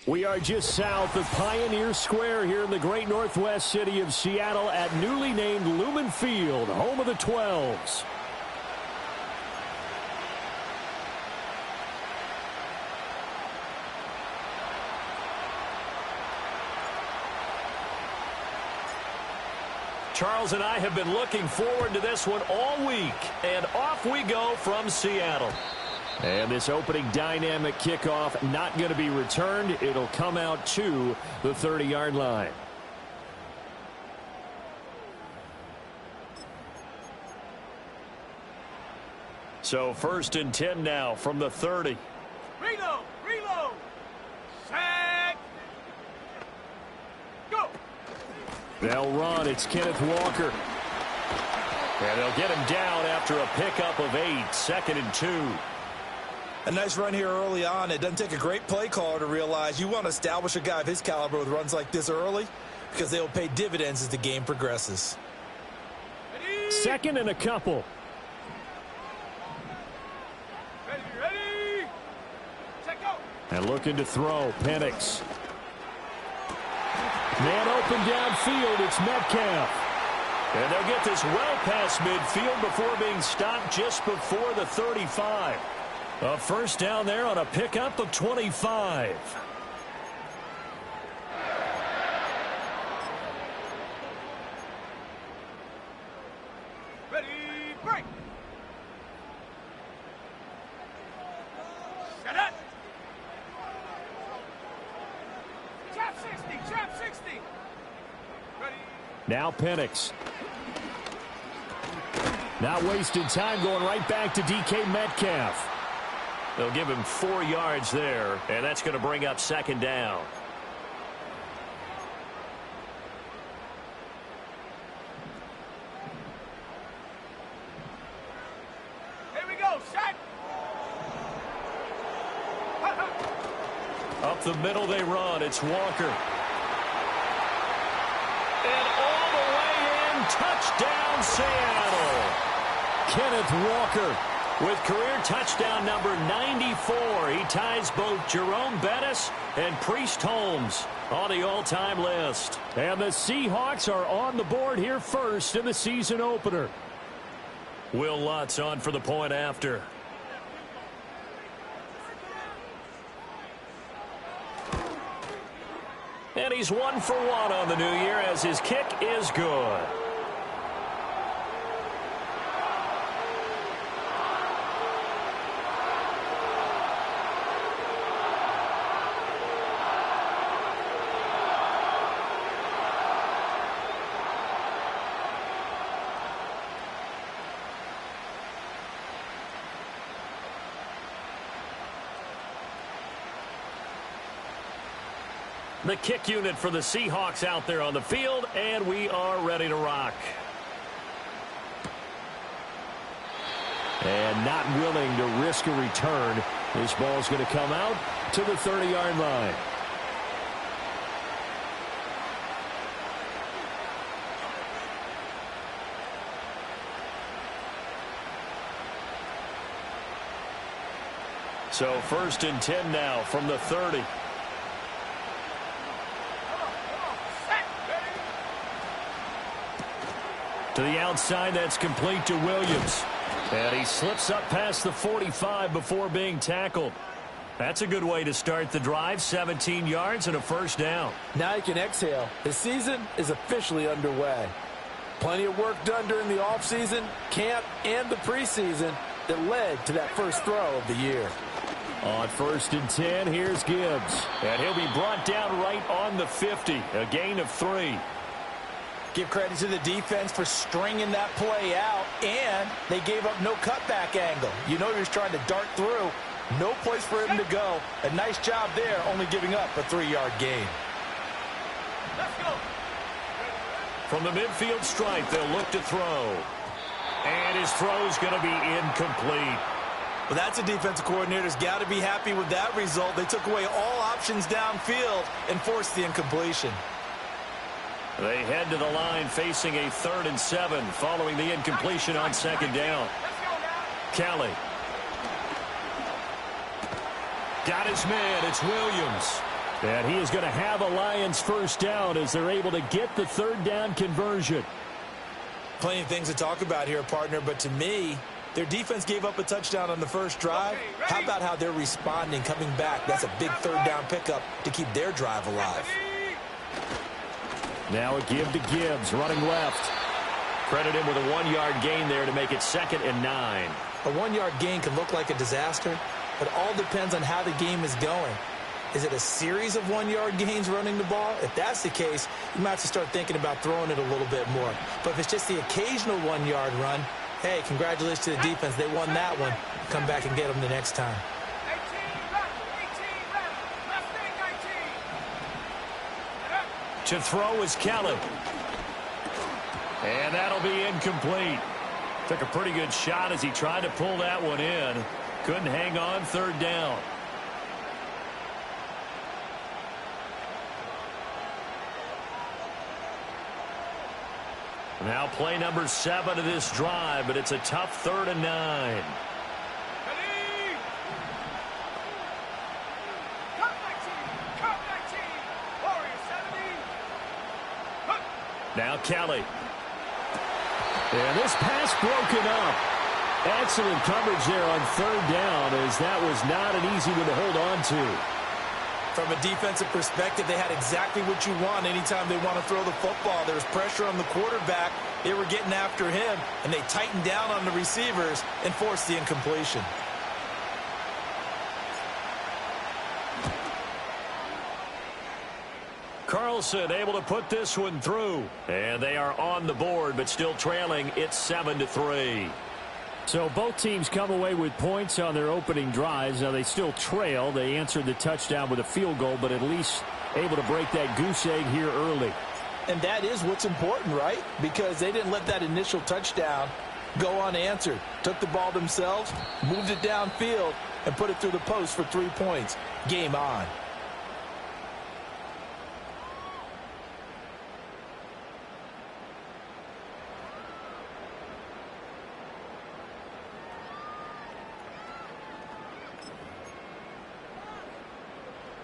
We are just south of Pioneer Square here in the great northwest city of Seattle at newly named Lumen Field, home of the 12s. Charles and I have been looking forward to this one all week, and off we go from Seattle. And this opening dynamic kickoff not going to be returned. It'll come out to the 30-yard line. So 1st and 10 now from the 30. Reload. Set. Go. They'll run. It's Kenneth Walker. And they'll get him down after a pickup of 8. 2nd and 2. A nice run here early on. It doesn't take a great play caller to realize you want to establish a guy of his caliber with runs like this early because they will pay dividends as the game progresses. 2nd and a couple. Ready. Check out. And looking to throw. Penix. Man open downfield. It's Metcalf. And they'll get this well past midfield before being stopped just before the 35. A first down there on a pickup of 25. Ready, break. Set it. Trap 60. Ready. Now Penix. Not wasting time, going right back to DK Metcalf. They'll give him 4 yards there, and that's going to bring up 2nd down. Here we go, set. Up the middle they run. It's Walker. And all the way in, touchdown Seattle. Kenneth Walker with career touchdown number 94. He ties both Jerome Bettis and Priest Holmes on the all-time list. And the Seahawks are on the board here first in the season opener. Will Lutz on for the point after. And he's 1 for 1 on the new year as his kick is good. The kick unit for the Seahawks out there on the field, and we are ready to rock. And not willing to risk a return. This ball's going to come out to the 30-yard line. So 1st and 10 now from the 30. To the outside, that's complete to Williams. And he slips up past the 45 before being tackled. That's a good way to start the drive. 17 yards and a first down. Now you can exhale. The season is officially underway. Plenty of work done during the offseason, camp, and the preseason that led to that first throw of the year. On 1st and 10, here's Gibbs. And he'll be brought down right on the 50. A gain of 3. Give credit to the defense for stringing that play out, and they gave up no cutback angle. You know you're trying to dart through. No place for him to go. A nice job there, only giving up a 3-yard gain. Let's go. From the midfield stripe, they'll look to throw. And his throw's going to be incomplete. Well, that's a defensive coordinator's got to be happy with that result. They took away all options downfield and forced the incompletion. They head to the line facing a 3rd and 7 following the incompletion on 2nd down. Kelly. Got his man. It's Williams. And he is going to have a Lions first down as they're able to get the third down conversion. Plenty of things to talk about here, partner, but to me, their defense gave up a touchdown on the first drive. How about how they're responding, coming back? That's a big third down pickup to keep their drive alive. Now a give to Gibbs, running left. Credit him with a 1-yard gain there to make it 2nd and 9. A 1-yard gain can look like a disaster, but all depends on how the game is going. Is it a series of 1-yard gains running the ball? If that's the case, you might have to start thinking about throwing it a little bit more. But if it's just the occasional 1-yard run, hey, congratulations to the defense. They won that one. Come back and get them the next time. 18, To throw is Kelly. And that'll be incomplete. Took a pretty good shot as he tried to pull that one in. Couldn't hang on, third down. Now play number 7 of this drive, but it's a tough 3rd and 9. Now Kelly. And this pass broken up. Excellent coverage there on 3rd down, as that was not an easy one to hold on to. From a defensive perspective, they had exactly what you want anytime they want to throw the football. There was pressure on the quarterback. They were getting after him, and they tightened down on the receivers and forced the incompletion. Carlson able to put this one through. And they are on the board, but still trailing. It's 7-3. So both teams come away with points on their opening drives. Now they still trail. They answered the touchdown with a field goal, but at least able to break that goose egg here early. And that is what's important, right? Because they didn't let that initial touchdown go unanswered. Took the ball themselves, moved it downfield, and put it through the post for 3 points. Game on.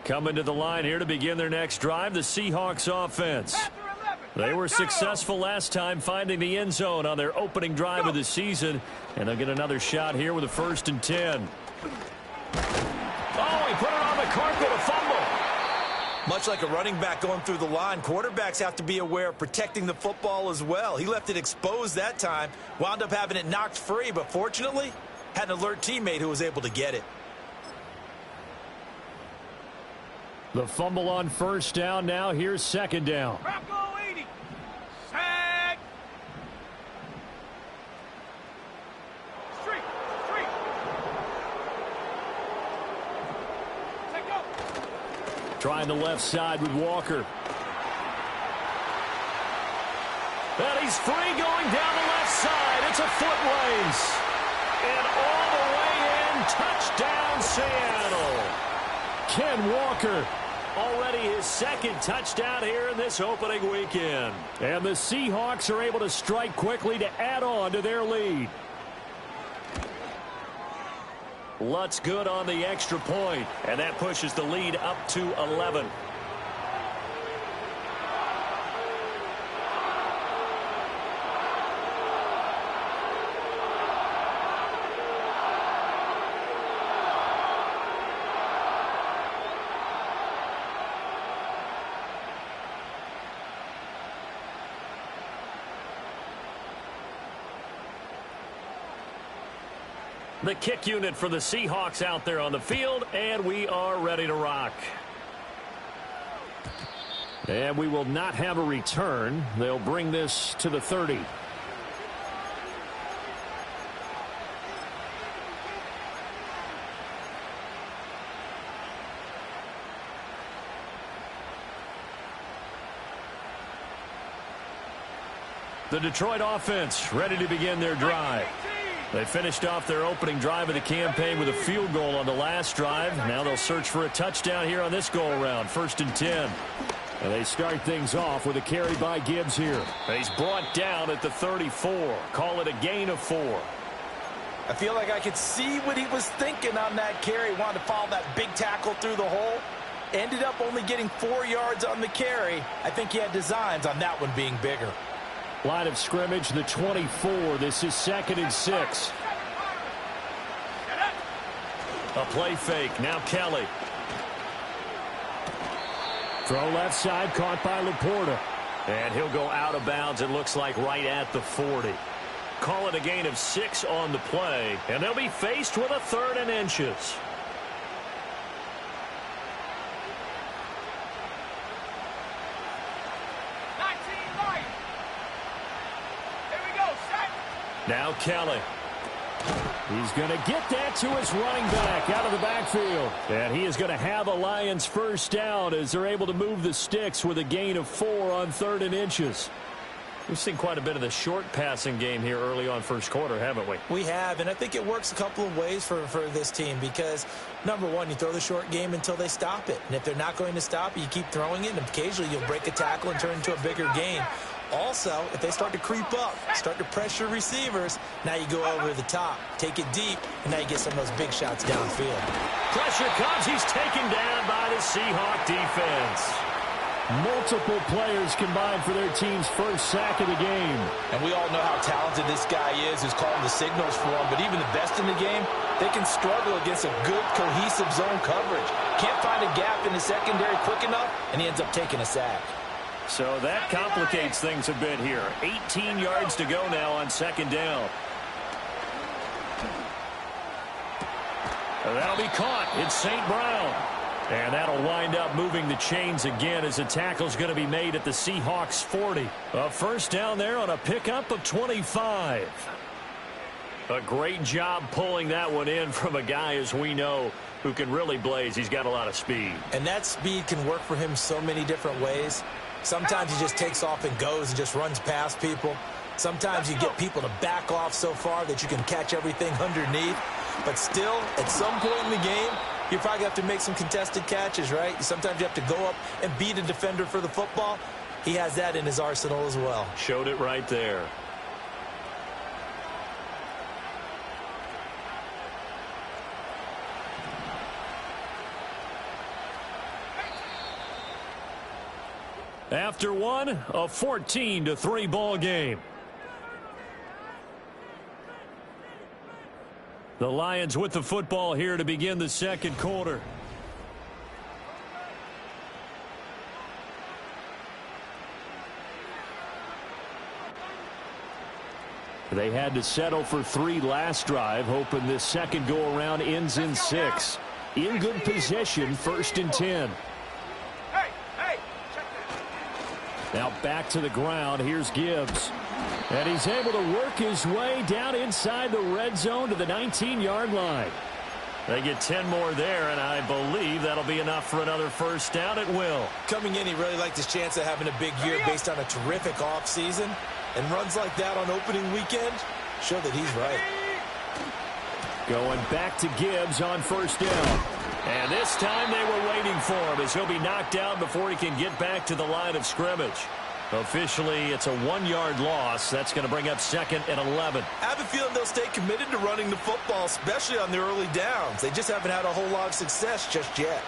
Coming to the line here to begin their next drive, the Seahawks offense. They were successful last time finding the end zone on their opening drive of the season, and they'll get another shot here with a 1st and 10. Oh, he put it on the carpet, a fumble. Much like a running back going through the line, quarterbacks have to be aware of protecting the football as well. He left it exposed that time, wound up having it knocked free, but fortunately, had an alert teammate who was able to get it. The fumble on 1st down. Now here's 2nd down. Bronco 80. Sack. Street. Take go. Trying the left side with Walker. And he's free going down the left side. It's a foot race. And all the way in. Touchdown, Seattle. Ken Walker. Already his 2nd touchdown here in this opening weekend. And the Seahawks are able to strike quickly to add on to their lead. Lutz good on the extra point, and that pushes the lead up to 11. The kick unit for the Seahawks out there on the field, and we are ready to rock. And we will not have a return. They'll bring this to the 30. The Detroit offense ready to begin their drive. They finished off their opening drive of the campaign with a field goal on the last drive. Now they'll search for a touchdown here on this go-around, 1st and 10. And they start things off with a carry by Gibbs here. He's brought down at the 34. Call it a gain of 4. I feel like I could see what he was thinking on that carry. Wanted to follow that big tackle through the hole. Ended up only getting 4 yards on the carry. I think he had designs on that one being bigger. Line of scrimmage, the 24. This is 2nd and 6. A play fake. Now Kelly. Throw left side, caught by Laporta. And he'll go out of bounds, it looks like, right at the 40. Call it a gain of 6 on the play, and they'll be faced with a 3rd and inches. Now Kelly. He's going to get that to his running back out of the backfield. And he is going to have a Lions first down as they're able to move the sticks with a gain of 4 on 3rd and inches. We've seen quite a bit of the short passing game here early on first quarter, haven't we? We have, and I think it works a couple of ways for this team because, number one, you throw the short game until they stop it. And if they're not going to stop it, you keep throwing it, and occasionally you'll break a tackle and turn into a bigger gain. Also, if they start to creep up, start to pressure receivers, now you go over the top, take it deep, and now you get some of those big shots downfield. Pressure comes. He's taken down by the Seahawk defense. Multiple players combined for their team's first sack of the game. And we all know how talented this guy is who's calling the signals for him, but even the best in the game, they can struggle against a good, cohesive zone coverage. Can't find a gap in the secondary quick enough, and he ends up taking a sack. So that complicates things a bit here. 18 yards to go now on 2nd down. And that'll be caught. It's St. Brown. And that'll wind up moving the chains again as the tackle's going to be made at the Seahawks 40. A first down there on a pickup of 25. A great job pulling that one in from a guy, as we know, who can really blaze. He's got a lot of speed. And that speed can work for him so many different ways. Sometimes he just takes off and goes and just runs past people. Sometimes you get people to back off so far that you can catch everything underneath. But still, at some point in the game, you probably have to make some contested catches, right? Sometimes you have to go up and beat a defender for the football. He has that in his arsenal as well. Showed it right there. After one, a 14-3 ball game. The Lions with the football here to begin the second quarter. They had to settle for 3 last drive, hoping this second go-around ends in 6. In good position, 1st and 10. Now back to the ground. Here's Gibbs. And he's able to work his way down inside the red zone to the 19-yard line. They get 10 more there, and I believe that'll be enough for another first down. It will. Coming in, he really liked his chance of having a big year based on a terrific offseason. And runs like that on opening weekend show that he's right. Going back to Gibbs on first down. And this time they were waiting for him as he'll be knocked down before he can get back to the line of scrimmage. Officially, it's a 1-yard loss. That's going to bring up 2nd and 11. I have a feeling they'll stay committed to running the football, especially on the early downs. They just haven't had a whole lot of success just yet.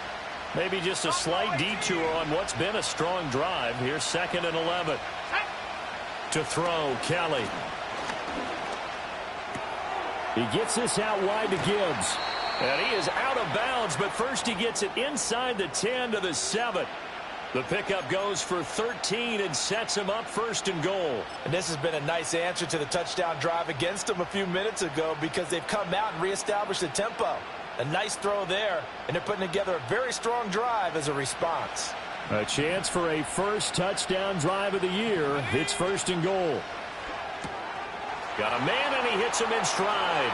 Maybe just a slight detour on what's been a strong drive. Here's 2nd and 11. To throw, Kelly. He gets this out wide to Gibbs. And he is out of bounds, but first he gets it inside the 10 to the 7. The pickup goes for 13 and sets him up 1st and goal. And this has been a nice answer to the touchdown drive against them a few minutes ago because they've come out and reestablished the tempo. A nice throw there, and they're putting together a very strong drive as a response. A chance for a first touchdown drive of the year. It's 1st and goal. Got a man, and he hits him in stride.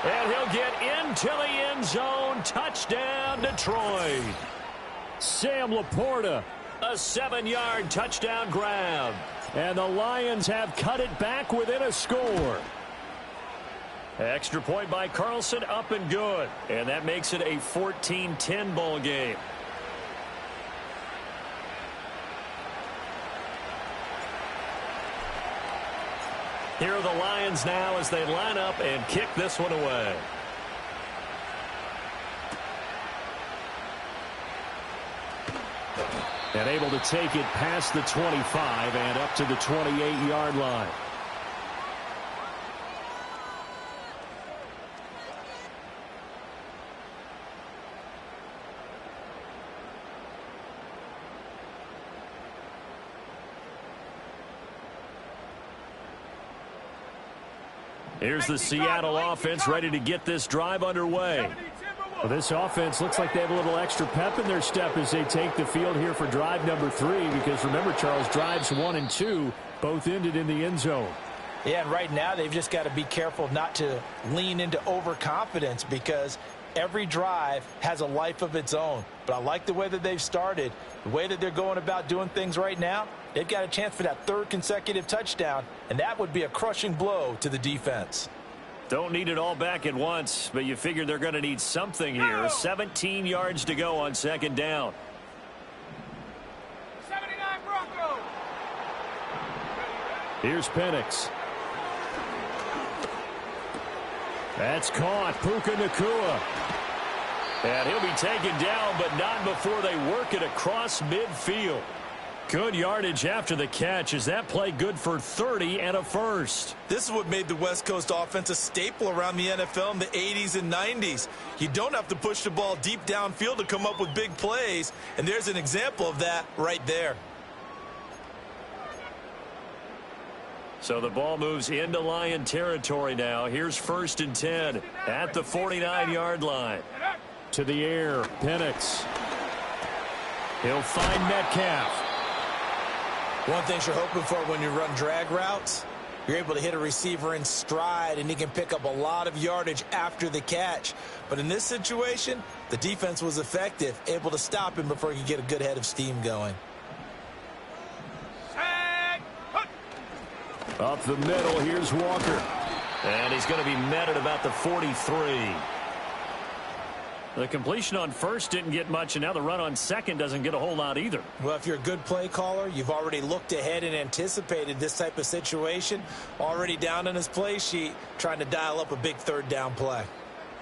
And he'll get into the end zone. Touchdown, Detroit. Sam Laporta, a 7-yard touchdown grab. And the Lions have cut it back within a score. Extra point by Carlson, up and good. And that makes it a 14-10 ball game. Here are the Lions now as they line up and kick this one away. And able to take it past the 25 and up to the 28-yard line. Here's the Seattle offense ready to get this drive underway. Well, this offense looks like they have a little extra pep in their step as they take the field here for drive number 3, because remember, Charles, drives 1 and 2 both ended in the end zone. Yeah, and right now they've just got to be careful not to lean into overconfidence, because every drive has a life of its own. But I like the way that they've started, the way that they're going about doing things right now. They've got a chance for that 3rd consecutive touchdown, and that would be a crushing blow to the defense. Don't need it all back at once, but you figure they're going to need something here. 17 yards to go on 2nd down. 79 Broncos. Here's Penix. That's caught. Puka Nacua. And he'll be taken down, but not before they work it across midfield. Good yardage after the catch. Is that play good for 30 and a first? This is what made the West Coast offense a staple around the NFL in the 80s and 90s. You don't have to push the ball deep downfield to come up with big plays, and there's an example of that right there. So the ball moves into Lion territory now. Here's 1st and 10 at the 49-yard line. To the air, Penix. He'll find Metcalf. One thing you're hoping for when you run drag routes, you're able to hit a receiver in stride, and he can pick up a lot of yardage after the catch. But in this situation, the defense was effective, able to stop him before he could get a good head of steam going. Up the middle, here's Walker. And he's going to be met at about the 43. The completion on 1st didn't get much, and now the run on 2nd doesn't get a whole lot either. Well, if you're a good play caller, you've already looked ahead and anticipated this type of situation. Already down in his play sheet, trying to dial up a big 3rd down play.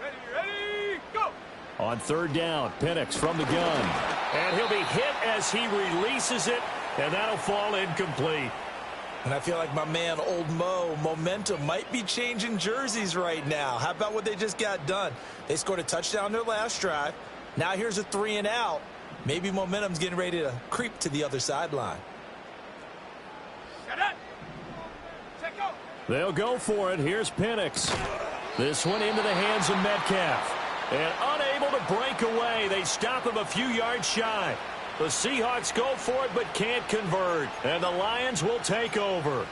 Ready, go! On 3rd down, Penix from the gun. And he'll be hit as he releases it, and that'll fall incomplete. And I feel like my man, Old Mo, momentum might be changing jerseys right now. How about what they just got done? They scored a touchdown their last drive. Now here's a 3 and out. Maybe momentum's getting ready to creep to the other sideline. They'll go for it. Here's Penix. This one into the hands of Metcalf. And unable to break away. They stop him a few yards shy. The Seahawks go for it but can't convert. And the Lions will take over.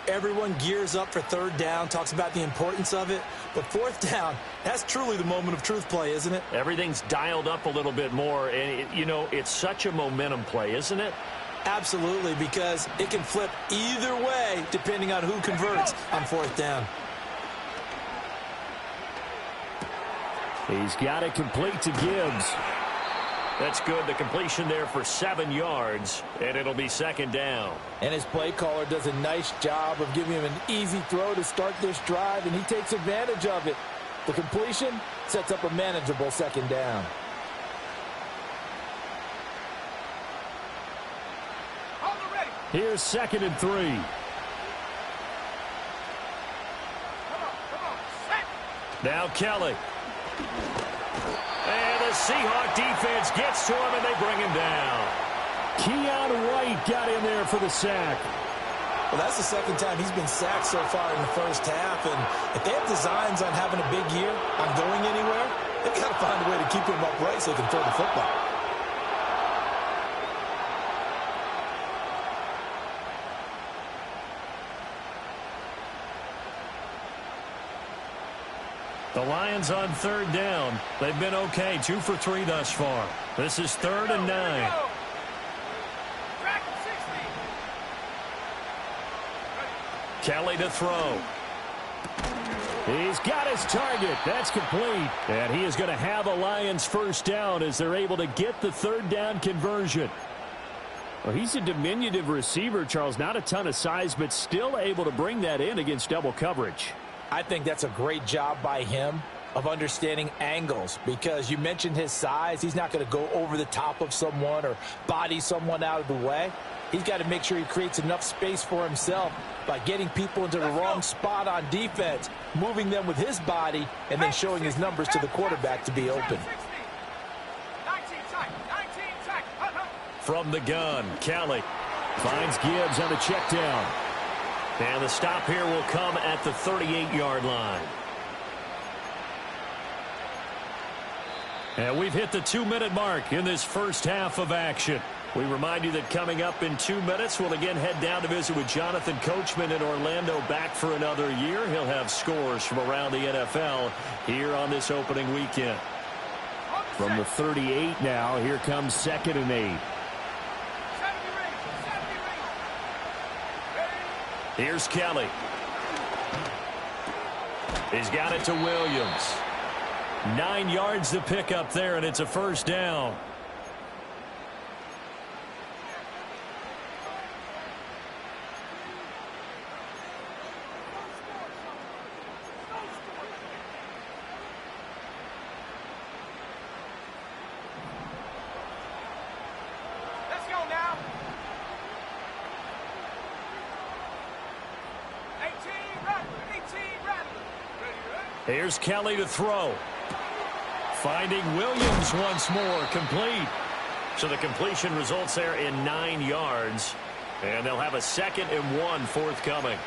Everyone gears up for 3rd down, talks about the importance of it. But 4th down, that's truly the moment of truth play, isn't it? Everything's dialed up a little bit more. And, you know, it's such a momentum play, isn't it? Absolutely, because it can flip either way depending on who converts on 4th down. He's got it complete to Gibbs. That's good. The completion there for 7 yards, and it'll be 2nd down. And his play caller does a nice job of giving him an easy throw to start this drive, and he takes advantage of it. The completion sets up a manageable 2nd down. Here's 2nd and 3. Now Kelly. And the Seahawk defense gets to him, and they bring him down. Keon White got in there for the sack. Well, that's the 2nd time he's been sacked so far in the 1st half. And if they have designs on having a big year, on going anywhere, they've got to find a way to keep him upright so they can throw the football. The Lions on 3rd down. They've been okay, 2 for 3 thus far. This is 3rd and 9. Kelly to throw. He's got his target. That's complete. And he is going to have a Lions 1st down as they're able to get the 3rd down conversion. Well, he's a diminutive receiver, Charles. Not a ton of size, but still able to bring that in against double coverage. I think that's a great job by him. of understanding angles, because you mentioned his size. He's not going to go over the top of someone or body someone out of the way. He's got to make sure he creates enough space for himself by getting people into the wrong spot on defense, moving them with his body, and then showing his numbers to the quarterback to be open. From the gun, Kelly finds Gibbs on the check down. And the stop here will come at the 38-yard line. And we've hit the 2-minute mark in this first half of action. We remind you that coming up in 2 minutes, we'll again head down to visit with Jonathan Coachman in Orlando, back for another year. He'll have scores from around the NFL here on this opening weekend. From the 38 now, here comes 2nd and 8. Here's Kelly. He's got it to Williams. 9 yards to pick up there, and it's a first down. Let's go now. 18 Rattler. Ready. Here's Kelly to throw. Finding Williams once more, complete. So the completion results there in 9 yards. And they'll have a 2nd and 1 forthcoming.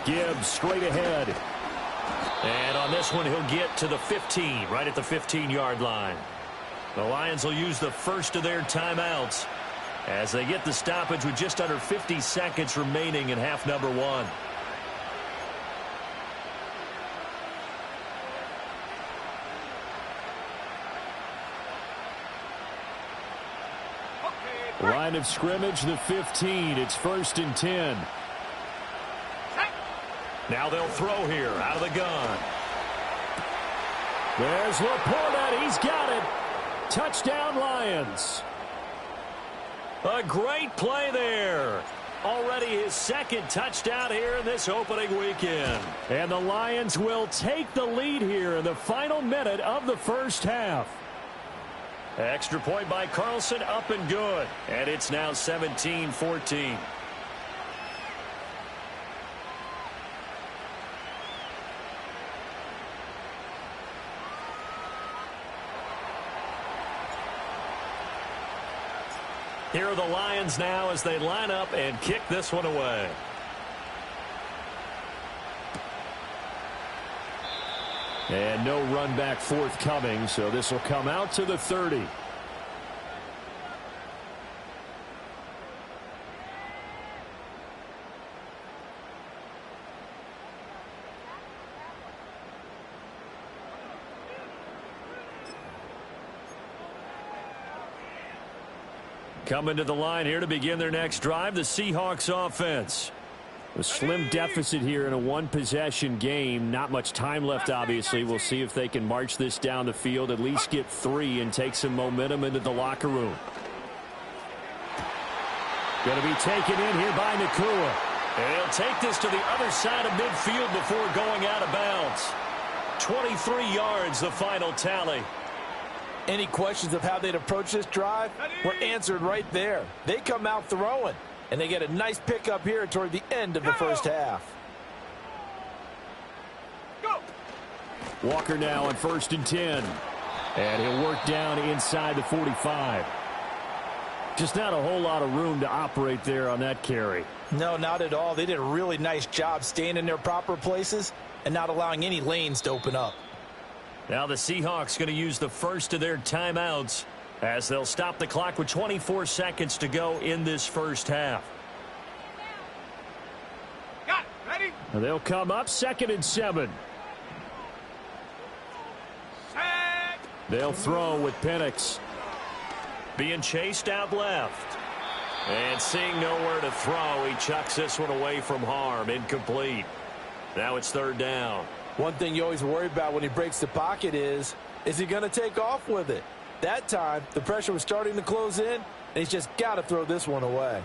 Gibbs straight ahead. And on this one, he'll get to the 15, right at the 15-yard line. The Lions will use the first of their timeouts as they get the stoppage with just under 50 seconds remaining in half number 1. Line of scrimmage, the 15. It's 1st and 10. Now they'll throw here out of the gun. There's Laporta. He's got it. Touchdown, Lions. A great play there. Already his 2nd touchdown here in this opening weekend. And the Lions will take the lead here in the final minute of the first half. Extra point by Carlson, up and good. And it's now 17-14. Here are the Lions now as they line up and kick this one away. And no run back forthcoming, so this will come out to the 30. Coming to the line here to begin their next drive, the Seahawks offense. A slim deficit here in a one-possession game. Not much time left, obviously. We'll see if they can march this down the field, at least get 3, and take some momentum into the locker room. Going to be taken in here by Nakua. And he'll take this to the other side of midfield before going out of bounds. 23 yards, the final tally. Any questions of how they'd approach this drive were answered right there. They come out throwing, and they get a nice pickup here toward the end of the first half. Go. Walker now on 1st and 10. And he'll work down inside the 45. Just not a whole lot of room to operate there on that carry. No, not at all. They did a really nice job staying in their proper places and not allowing any lanes to open up. Now the Seahawks going to use the first of their timeouts as they'll stop the clock with 24 seconds to go in this first half. Got it. Ready? They'll come up 2nd and 7. Set. They'll throw with Penix. Being chased out left. And seeing nowhere to throw, he chucks this one away from harm. Incomplete. Now it's third down. One thing you always worry about when he breaks the pocket is he going to take off with it? That time, the pressure was starting to close in, and he's just got to throw this one away.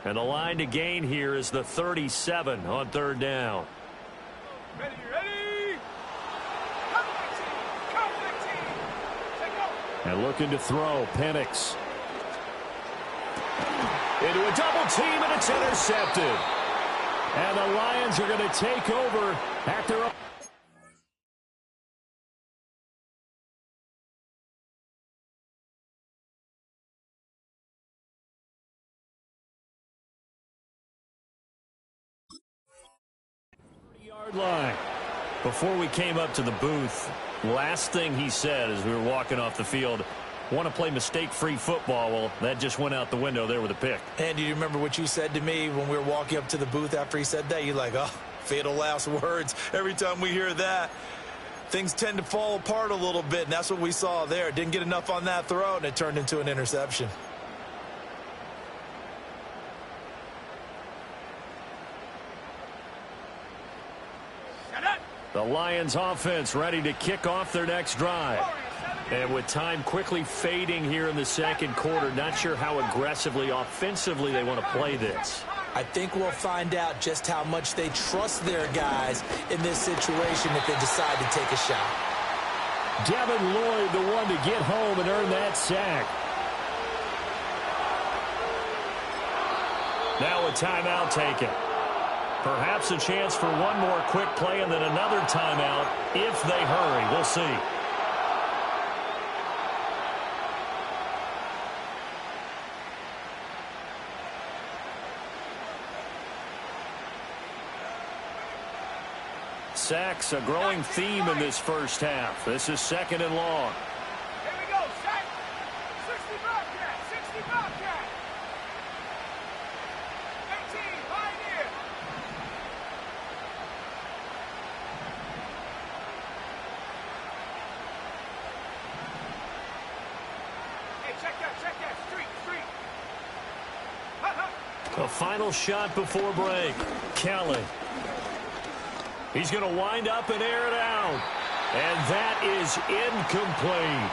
And the line to gain here is the 37 on third down. Ready, ready. Come, big team. Come, big team. Take go. And looking to throw, Penix. Into a double team, and it's intercepted. And the Lions are going to take over at their own. Yard line. Before we came up to the booth, last thing he said as we were walking off the field, want to play mistake-free football. Well, that just went out the window there with a pick. And do you remember what you said to me when we were walking up to the booth after he said that? You're like, oh, fatal last words. Every time we hear that, things tend to fall apart a little bit, and that's what we saw there. Didn't get enough on that throw, and it turned into an interception. The Lions offense ready to kick off their next drive. And with time quickly fading here in the second quarter, not sure how aggressively, offensively they want to play this. I think we'll find out just how much they trust their guys in this situation if they decide to take a shot. Devin Lloyd, the one to get home and earn that sack. Now a timeout taken. Perhaps a chance for one more quick play and then another timeout if they hurry. We'll see. Sacks, a growing theme in this first half. This is second and long. Here we go, sack. 60 Bobcat, 60 Bobcat. 18, Pioneer. Hey, check that, street. A final shot before break. Kelly. He's going to wind up and air it out. And that is incomplete.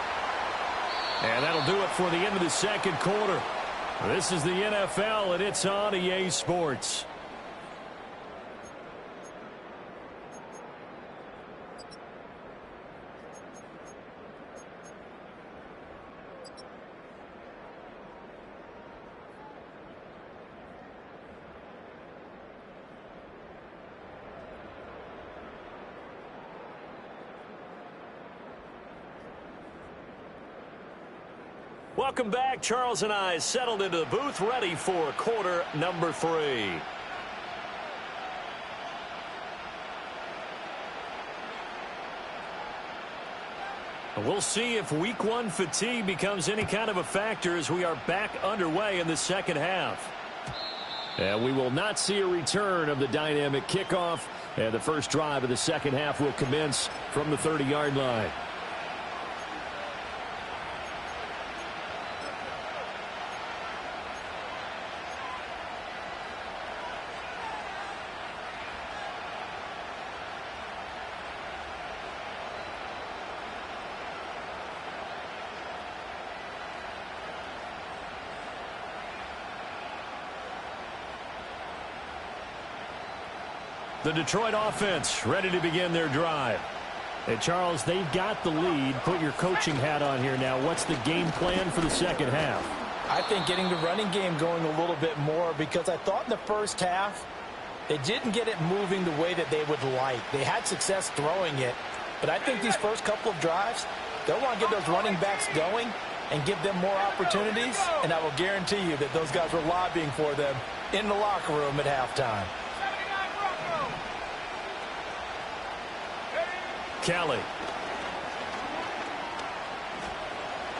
And that'll do it for the end of the second quarter. This is the NFL, and it's on EA Sports. Welcome back. Charles and I settled into the booth, ready for quarter number 3. We'll see if week 1 fatigue becomes any kind of a factor as we are back underway in the second half. And we will not see a return of the dynamic kickoff, and the first drive of the second half will commence from the 30-yard line. The Detroit offense ready to begin their drive. Hey, Charles, they've got the lead. Put your coaching hat on here now. What's the game plan for the second half? I think getting the running game going a little bit more, because I thought in the first half they didn't get it moving the way that they would like. They had success throwing it, but I think these first couple of drives, they'll want to get those running backs going and give them more opportunities, and I will guarantee you that those guys were lobbying for them in the locker room at halftime. Kelly.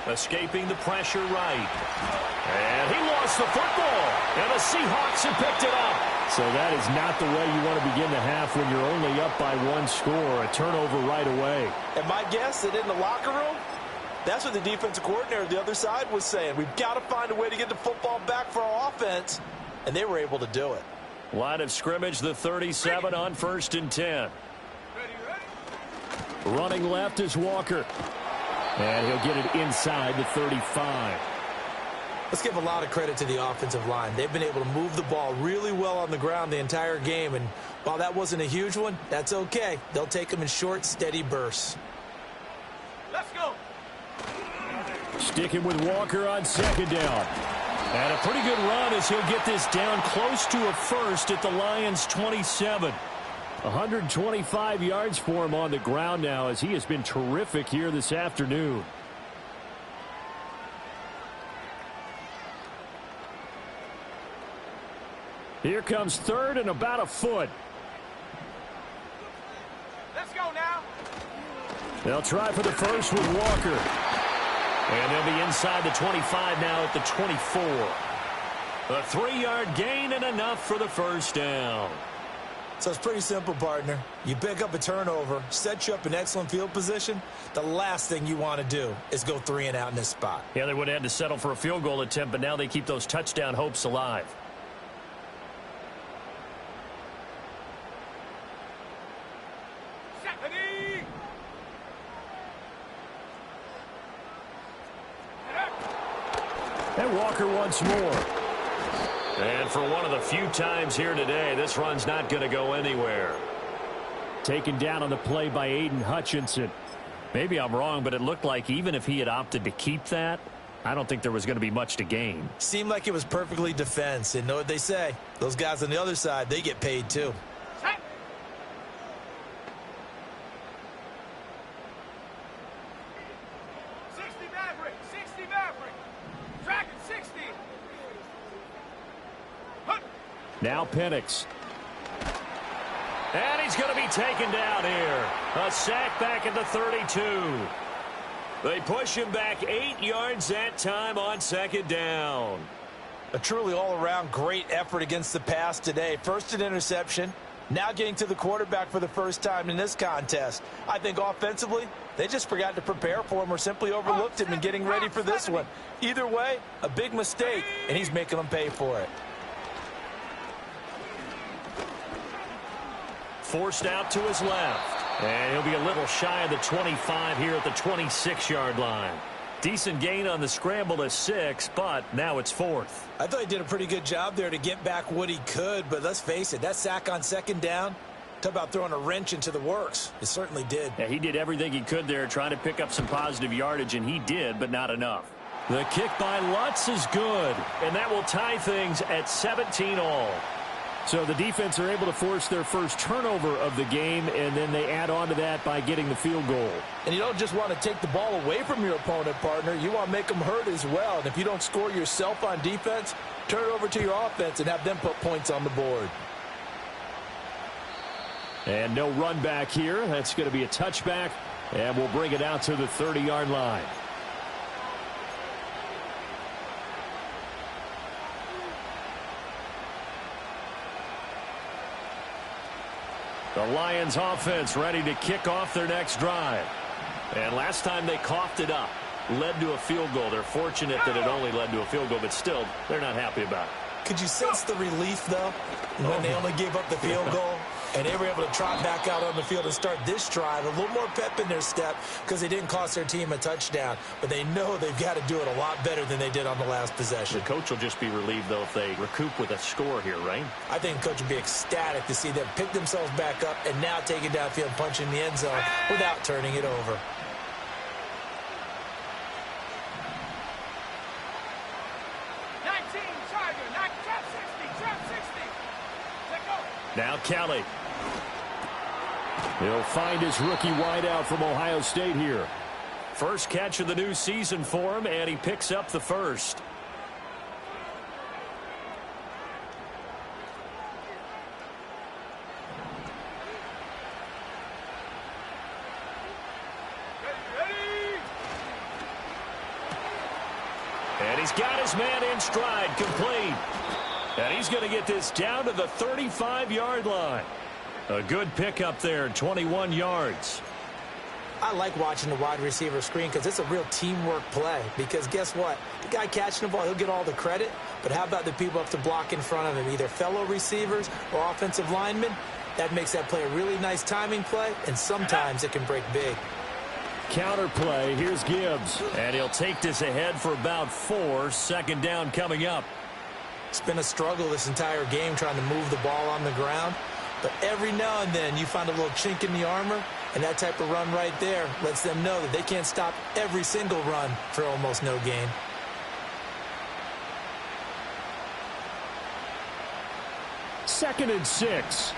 Escaping the pressure right. And he lost the football. And the Seahawks have picked it up. So that is not the way you want to begin the half when you're only up by one score. A turnover right away. And my guess that in the locker room, that's what the defensive coordinator the other side was saying. We've got to find a way to get the football back for our offense. And they were able to do it. Line of scrimmage, the 37 on 1st and 10. Running left is Walker. And he'll get it inside the 35. Let's give a lot of credit to the offensive line. They've been able to move the ball really well on the ground the entire game. And while that wasn't a huge one, that's okay. They'll take them in short, steady bursts. Let's go. Sticking with Walker on 2nd down. And a pretty good run as he'll get this down close to a first at the Lions' 27. 125 yards for him on the ground now as he has been terrific here this afternoon. Here comes 3rd and about a foot. Let's go now. They'll try for the first with Walker. And they'll be inside the 25 now at the 24. A 3-yard gain and enough for the first down. So it's pretty simple, partner. You pick up a turnover, set you up in excellent field position. The last thing you want to do is go 3 and out in this spot. Yeah, they would have had to settle for a field goal attempt, but now they keep those touchdown hopes alive. And Walker once more. And for one of the few times here today, this run's not going to go anywhere. Taken down on the play by Aiden Hutchinson. Maybe I'm wrong, but it looked like even if he had opted to keep that, I don't think there was going to be much to gain. Seemed like it was perfectly defense. And know what they say? Those guys on the other side, they get paid too. 60 Maverick. Dragon 60. Now Penix. And he's going to be taken down here. A sack back at the 32. They push him back 8 yards that time on 2nd down. A truly all-around great effort against the pass today. First an interception, now getting to the quarterback for the first time in this contest. I think offensively, they just forgot to prepare for him or simply overlooked him in getting ready for this one. Either way, a big mistake, and he's making them pay for it. Forced out to his left. And he'll be a little shy of the 25 here at the 26-yard line. Decent gain on the scramble to 6, but now it's 4th. I thought he did a pretty good job there to get back what he could, but let's face it, that sack on 2nd down, talk about throwing a wrench into the works. It certainly did. Yeah, he did everything he could there trying to pick up some positive yardage, and he did, but not enough. The kick by Lutz is good, and that will tie things at 17 all. So the defense are able to force their first turnover of the game, and then they add on to that by getting the field goal. And you don't just want to take the ball away from your opponent, partner. You want to make them hurt as well. And if you don't score yourself on defense, turn it over to your offense and have them put points on the board. And no run back here. That's going to be a touchback, and we'll bring it out to the 30-yard line. The Lions offense ready to kick off their next drive. And last time they coughed it up, led to a field goal. They're fortunate that it only led to a field goal, but still, they're not happy about it. Could you sense the relief, though, when they only gave up the field goal? And they were able to trot back out on the field and start this drive. A little more pep in their step because they didn't cost their team a touchdown. But they know they've got to do it a lot better than they did on the last possession. The coach will just be relieved, though, if they recoup with a score here, right? I think the coach would be ecstatic to see them pick themselves back up and now take it downfield, punching the end zone without turning it over. Now Kelly. He'll find his rookie wideout from Ohio State here. First catch of the new season for him, and he picks up the first. And he's got his man in stride, complete. And he's going to get this down to the 35-yard line. A good pickup there, 21 yards. I like watching the wide receiver screen because it's a real teamwork play. Because guess what? The guy catching the ball, he'll get all the credit. But how about the people up to block in front of him, either fellow receivers or offensive linemen? That makes that play a really nice timing play, and sometimes it can break big. Counter play. Here's Gibbs. And he'll take this ahead for about 4. Second down coming up. It's been a struggle this entire game trying to move the ball on the ground. But every now and then you find a little chink in the armor, and that type of run right there lets them know that they can't stop every single run for almost no gain. Second and 6. Here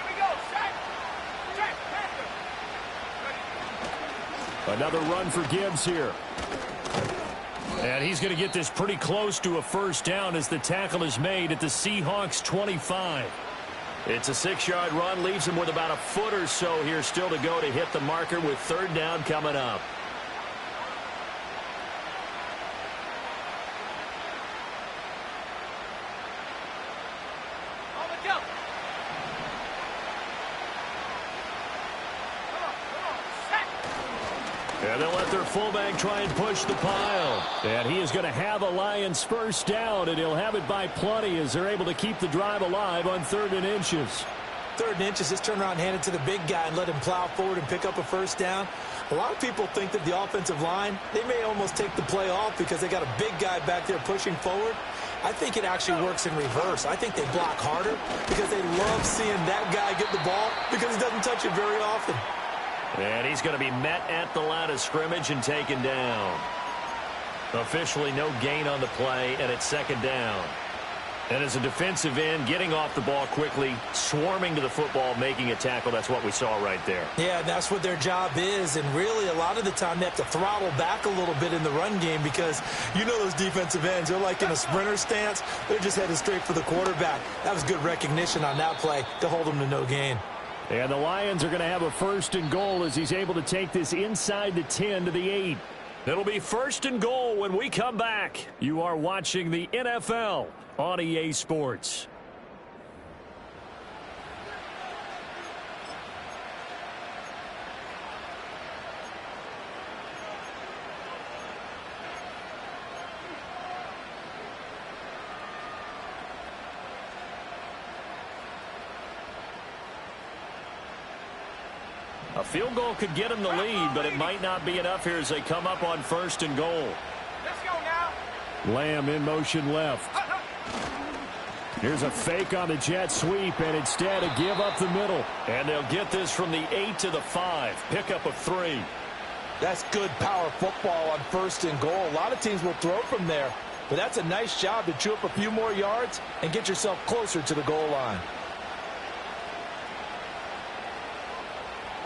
we go. Set. Panther. Another run for Gibbs here. And he's going to get this pretty close to a first down as the tackle is made at the Seahawks 25. It's a 6-yard run, leaves him with about a foot or so here still to go to hit the marker with third down coming up. On the go. Come on. Set. And they'll let their fullback try and push the pile. And he is going to have a Lions first down, and he'll have it by plenty as they're able to keep the drive alive on 3rd and inches. 3rd and inches, just turn around and hand it to the big guy and let him plow forward and pick up a first down. A lot of people think that the offensive line, they may almost take the play off because they got a big guy back there pushing forward. I think it actually works in reverse. I think they block harder because they love seeing that guy get the ball because he doesn't touch it very often. And he's going to be met at the line of scrimmage and taken down. Officially no gain on the play, and it's second down. And as a defensive end, getting off the ball quickly, swarming to the football, making a tackle, that's what we saw right there. Yeah, that's what their job is, and really a lot of the time they have to throttle back a little bit in the run game because you know those defensive ends, they're like in a sprinter stance. They're just headed straight for the quarterback. That was good recognition on that play to hold them to no gain. And the Lions are going to have a 1st and goal as he's able to take this inside the 10 to the 8. It'll be 1st and goal when we come back. You are watching the NFL on EA Sports. A field goal could get him the lead, but it might not be enough here as they come up on 1st and goal. Let's go now. Lamb in motion left. Here's a fake on the jet sweep, and instead a give up the middle. And they'll get this from the 8 to the 5. Pickup of 3. That's good power football on 1st and goal. A lot of teams will throw from there, but that's a nice job to chew up a few more yards and get yourself closer to the goal line.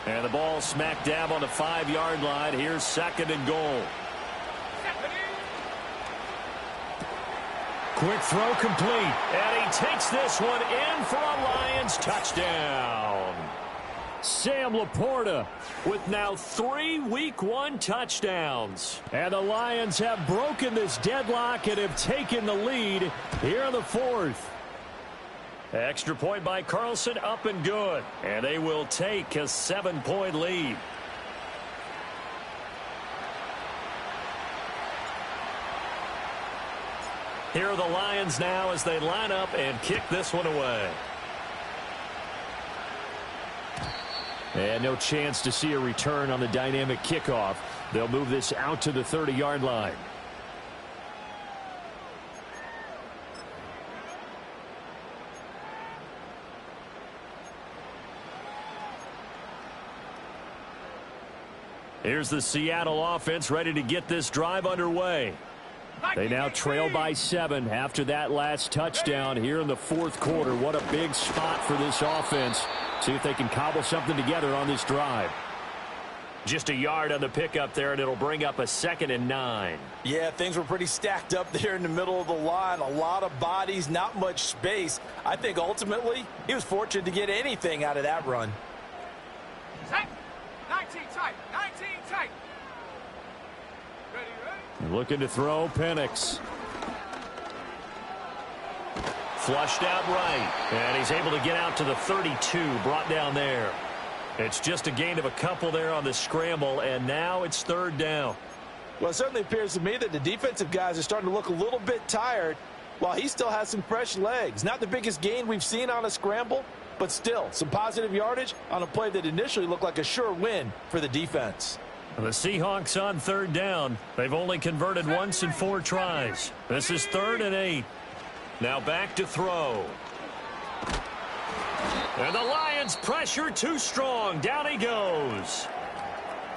And the ball smack dab on the 5-yard line. Here's 2nd and goal. Quick throw complete. And he takes this one in for a Lions touchdown. Sam Laporta with now 3 Week 1 touchdowns. And the Lions have broken this deadlock and have taken the lead here in the 4th. Extra point by Carlson, up and good. And they will take a 7-point lead. Here are the Lions now as they line up and kick this one away. And no chance to see a return on the dynamic kickoff. They'll move this out to the 30-yard line. Here's the Seattle offense ready to get this drive underway. They now trail by 7 after that last touchdown here in the 4th quarter. What a big spot for this offense. See if they can cobble something together on this drive. Just a yard on the pickup there, and it'll bring up a 2nd and 9. Yeah, things were pretty stacked up there in the middle of the line. A lot of bodies, not much space. I think ultimately he was fortunate to get anything out of that run. Set. 19 tight. 19 tight. Ready. Looking to throw, Penix. Flushed out right. And he's able to get out to the 32, brought down there. It's just a gain of a couple there on the scramble, and now it's third down. Well, it certainly appears to me that the defensive guys are starting to look a little bit tired while he still has some fresh legs. Not the biggest gain we've seen on a scramble, but still some positive yardage on a play that initially looked like a sure win for the defense. The Seahawks on third down. They've only converted once in 4 tries. This is 3rd and 8. Now back to throw. And the Lions pressure too strong. Down he goes.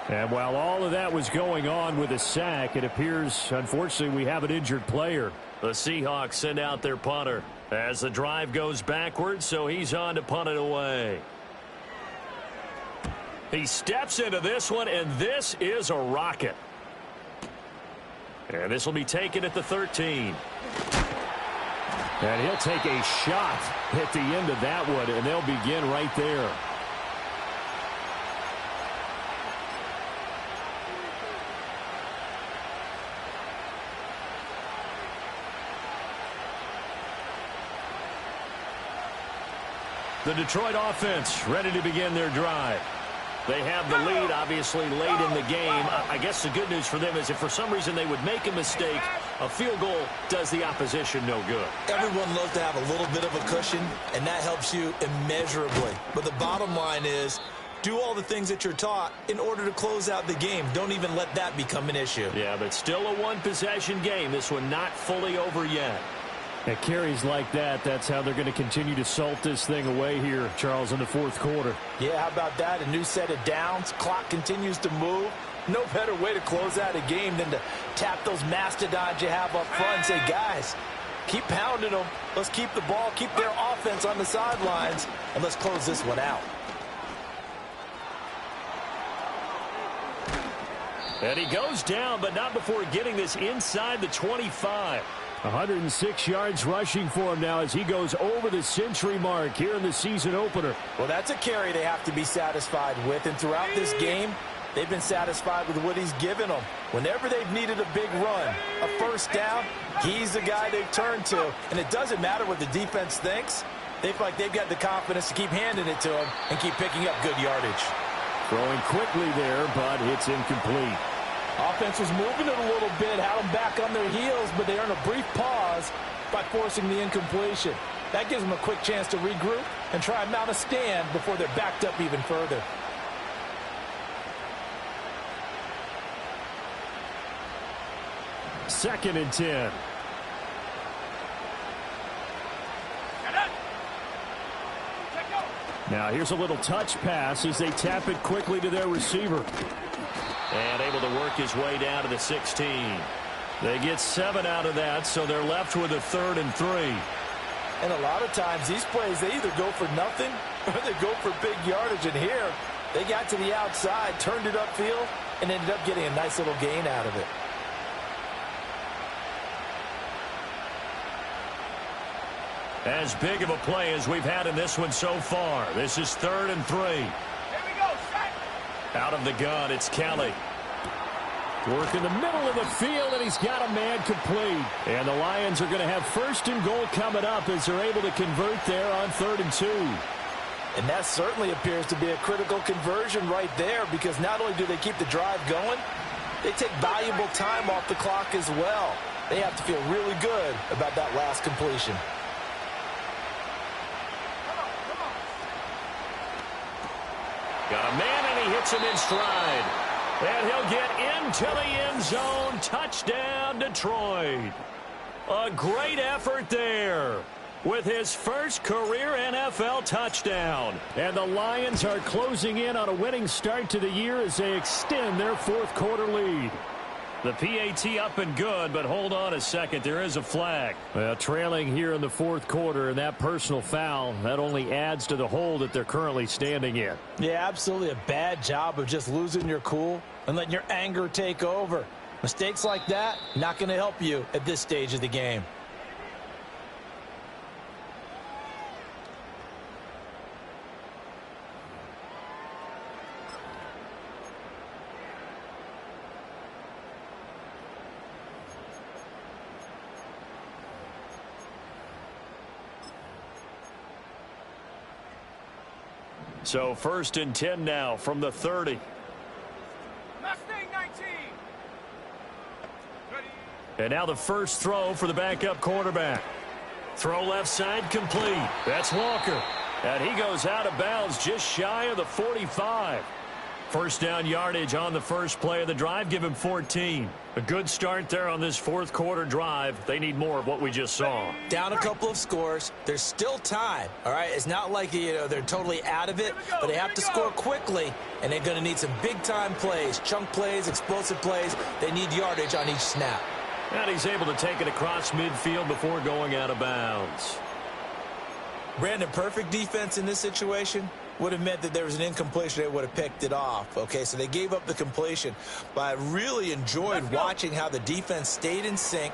And while all of that was going on with a sack, it appears, unfortunately, we have an injured player. The Seahawks send out their punter as the drive goes backwards, so he's on to punt it away. He steps into this one, and this is a rocket. And this will be taken at the 13. And he'll take a shot at the end of that one, and they'll begin right there. The Detroit offense ready to begin their drive. They have the lead, obviously, late in the game. I guess the good news for them is if for some reason they would make a mistake, a field goal does the opposition no good. Everyone loves to have a little bit of a cushion, and that helps you immeasurably. But the bottom line is, do all the things that you're taught in order to close out the game. Don't even let that become an issue. Yeah, but still a one-possession game. This one not fully over yet. At carries like that, that's how they're going to continue to salt this thing away here, Charles, in the 4th quarter. Yeah, how about that? A new set of downs. Clock continues to move. No better way to close out a game than to tap those mastodons you have up front and say, guys, keep pounding them. Let's keep the ball, keep their offense on the sidelines, and let's close this one out. And he goes down, but not before getting this inside the 25. 106 yards rushing for him now as he goes over the century mark here in the season opener. Well, that's a carry they have to be satisfied with. And throughout this game, they've been satisfied with what he's given them. Whenever they've needed a big run, a first down, he's the guy they've turned to. And it doesn't matter what the defense thinks. They feel like they've got the confidence to keep handing it to him and keep picking up good yardage. Throwing quickly there, but it's incomplete. Offense was moving it a little bit, had them back on their heels, but they earn a brief pause by forcing the incompletion. That gives them a quick chance to regroup and try and mount a stand before they're backed up even further. Second and 10. Now here's a little touch pass as they tap it quickly to their receiver. And able to work his way down to the 16. They get 7 out of that, so they're left with a 3rd and 3. And a lot of times these plays, they either go for nothing or they go for big yardage. And here, they got to the outside, turned it upfield, and ended up getting a nice little gain out of it. As big of a play as we've had in this one so far. This is 3rd and 3. Out of the gun, it's Kelly. Work in the middle of the field, and he's got a man complete. And the Lions are going to have 1st and goal coming up as they're able to convert there on 3rd and 2. And that certainly appears to be a critical conversion right there, because not only do they keep the drive going, they take valuable time off the clock as well. They have to feel really good about that last completion. Got a man, and he hits him in stride. And he'll get into the end zone. Touchdown, Detroit. A great effort there with his first career NFL touchdown. And the Lions are closing in on a winning start to the year as they extend their 4th quarter lead. The PAT up and good, but hold on a second. There is a flag. Well, trailing here in the 4th quarter, and that personal foul, that only adds to the hole that they're currently standing in. Yeah, absolutely a bad job of just losing your cool and letting your anger take over. Mistakes like that, not going to help you at this stage of the game. So 1st and 10 now from the 30. Mustang 19. Ready. And now the first throw for the backup quarterback. Throw left side complete. That's Walker. And he goes out of bounds just shy of the 45. First down yardage on the first play of the drive. Give him 14. A good start there on this fourth quarter drive. They need more of what we just saw. Down a couple of scores. There's still time. All right, it's not like they're totally out of it, but they have to score quickly, and they're going to need some big-time plays, chunk plays, explosive plays. They need yardage on each snap. And he's able to take it across midfield before going out of bounds. Brandon, perfect defense in this situation would have meant that there was an incompletion. They would have picked it off. Okay, so they gave up the completion. But I really enjoyed watching how the defense stayed in sync,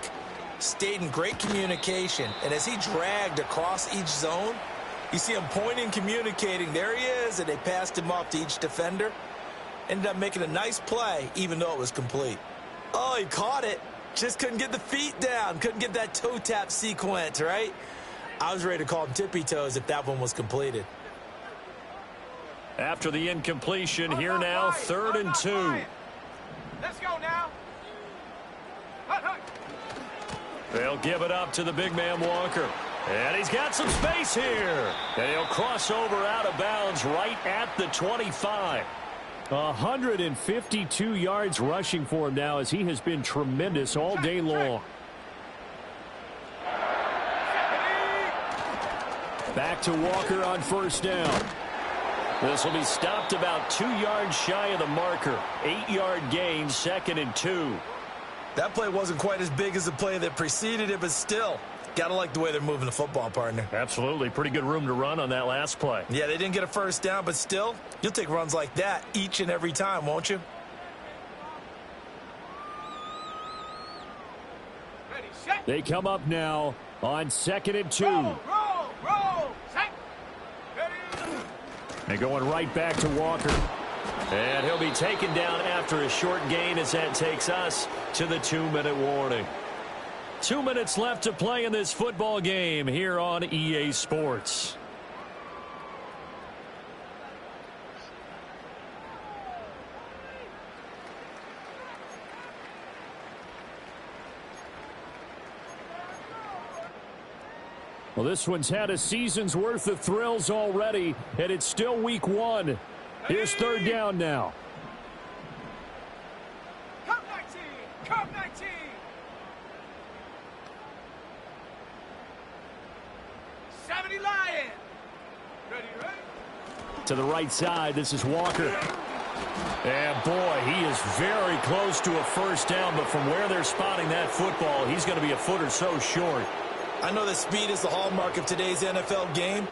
stayed in great communication. And as he dragged across each zone, you see him pointing, communicating. There he is, and they passed him off to each defender. Ended up making a nice play, even though it was complete. Oh, he caught it. Just couldn't get the feet down. Couldn't get that toe tap sequence, right? I was ready to call him tippy toes if that one was completed. After the incompletion, here now, 3rd and 2. Let's go now. They'll give it up to the big man Walker. And he's got some space here. And he'll cross over out of bounds right at the 25. 152 yards rushing for him now as he has been tremendous all day long. Back to Walker on first down. This will be stopped about 2 yards shy of the marker. 8-yard gain, 2nd and 2. That play wasn't quite as big as the play that preceded it, but still, got to like the way they're moving the football, partner. Absolutely. Pretty good room to run on that last play. Yeah, they didn't get a first down, but still, you'll take runs like that each and every time, won't you? Ready, set. They come up now on 2nd and 2. Roll, set. Ready. They're going right back to Walker. And he'll be taken down after a short gain as that takes us to the 2-minute warning. 2 minutes left to play in this football game here on EA Sports. Well, this one's had a season's worth of thrills already, and it's still week 1. Here's 3rd down now. Come 19. Come 19. Lion. Ready. To the right side, this is Walker. And boy, he is very close to a first down, but from where they're spotting that football, he's going to be a foot or so short. I know that speed is the hallmark of today's NFL game.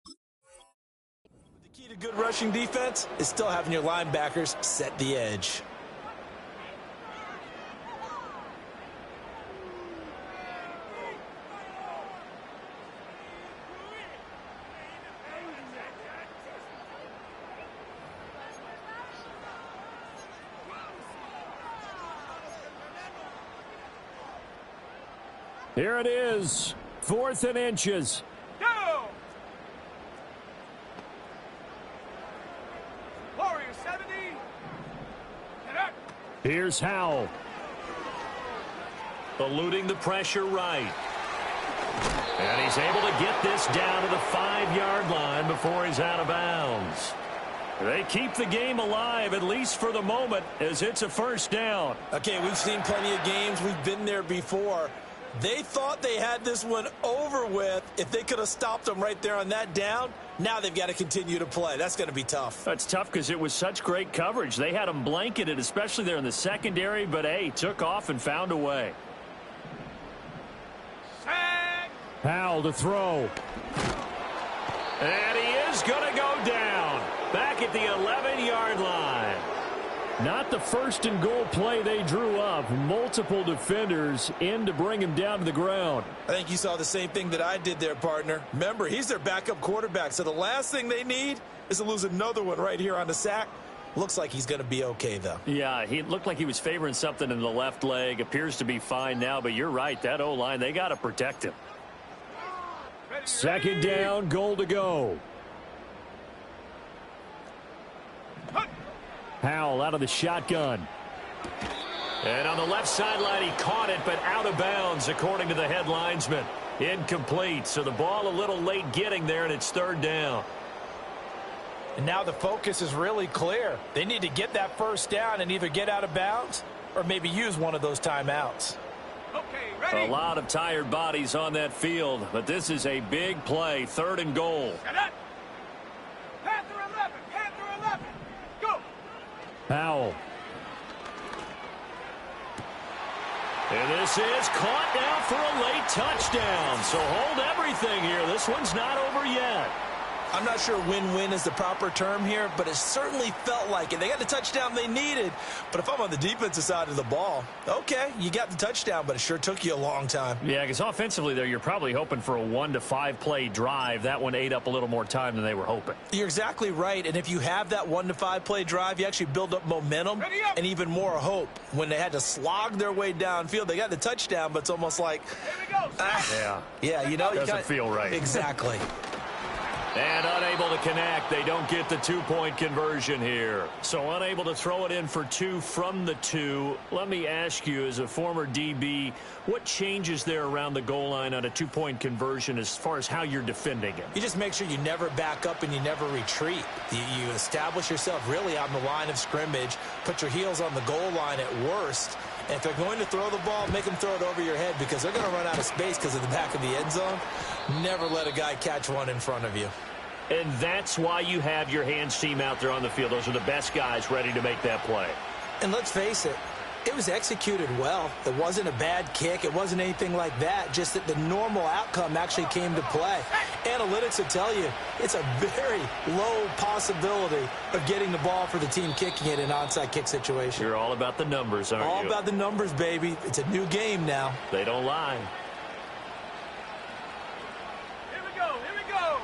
The key to good rushing defense is still having your linebackers set the edge. Here it is, 4th and inches. Go! Warrior 70. Get up. Here's Howell. Eluding the pressure right. And he's able to get this down to the 5-yard line before he's out of bounds. They keep the game alive, at least for the moment, as it's a first down. Okay, we've seen plenty of games. We've been there before. They thought they had this one over with. If they could have stopped them right there on that down, now they've got to continue to play. That's going to be tough. That's tough because it was such great coverage. They had them blanketed, especially there in the secondary, but, hey, took off and found a way. Sack. Howell to throw. And he is going to go down. Back at the 11-yard line. Not the first and goal play they drew up. Multiple defenders in to bring him down to the ground. I think you saw the same thing that I did there, partner. Remember, he's their backup quarterback, so the last thing they need is to lose another one right here on the sack. Looks like he's going to be okay, though. Yeah, he looked like he was favoring something in the left leg. Appears to be fine now, but you're right. That O-line, they got to protect him. 2nd down, goal to go. Powell out of the shotgun. And on the left sideline, he caught it, but out of bounds, according to the head linesman. Incomplete, so the ball a little late getting there, and it's third down. And now the focus is really clear. They need to get that first down and either get out of bounds or maybe use one of those timeouts. Okay, ready? A lot of tired bodies on that field, but this is a big play, 3rd and goal. Set up. Panther 11, Panther 11. Go. Powell. And this is caught now for a late touchdown. So hold everything here. This one's not over yet. I'm not sure win-win is the proper term here, but it certainly felt like it. They got the touchdown they needed, but if I'm on the defensive side of the ball, okay, you got the touchdown, but it sure took you a long time. Yeah, because offensively there, you're probably hoping for a 1 to 5 play drive. That one ate up a little more time than they were hoping. You're exactly right, and if you have that 1 to 5 play drive, you actually build up momentum and even more hope. When they had to slog their way downfield, they got the touchdown, but it's almost like, Here we go. yeah, you know, doesn't feel right. Exactly. And unable to connect. They don't get the 2-point conversion here. So unable to throw it in for 2 from the 2. Let me ask you, as a former DB, what changes there around the goal line on a 2-point conversion as far as how you're defending it? You just make sure you never back up and you never retreat. You establish yourself really on the line of scrimmage, put your heels on the goal line at worst. And if they're going to throw the ball, make them throw it over your head because they're going to run out of space because of the back of the end zone. Never let a guy catch one in front of you. And that's why you have your hands team out there on the field. Those are the best guys ready to make that play. And let's face it, it was executed well. It wasn't a bad kick. It wasn't anything like that. Just that the normal outcome actually came to play. Analytics will tell you it's a very low possibility of getting the ball for the team kicking it in an onside kick situation. You're all about the numbers, aren't you? All about the numbers, baby. It's a new game now. They don't lie. Here we go. Here we go.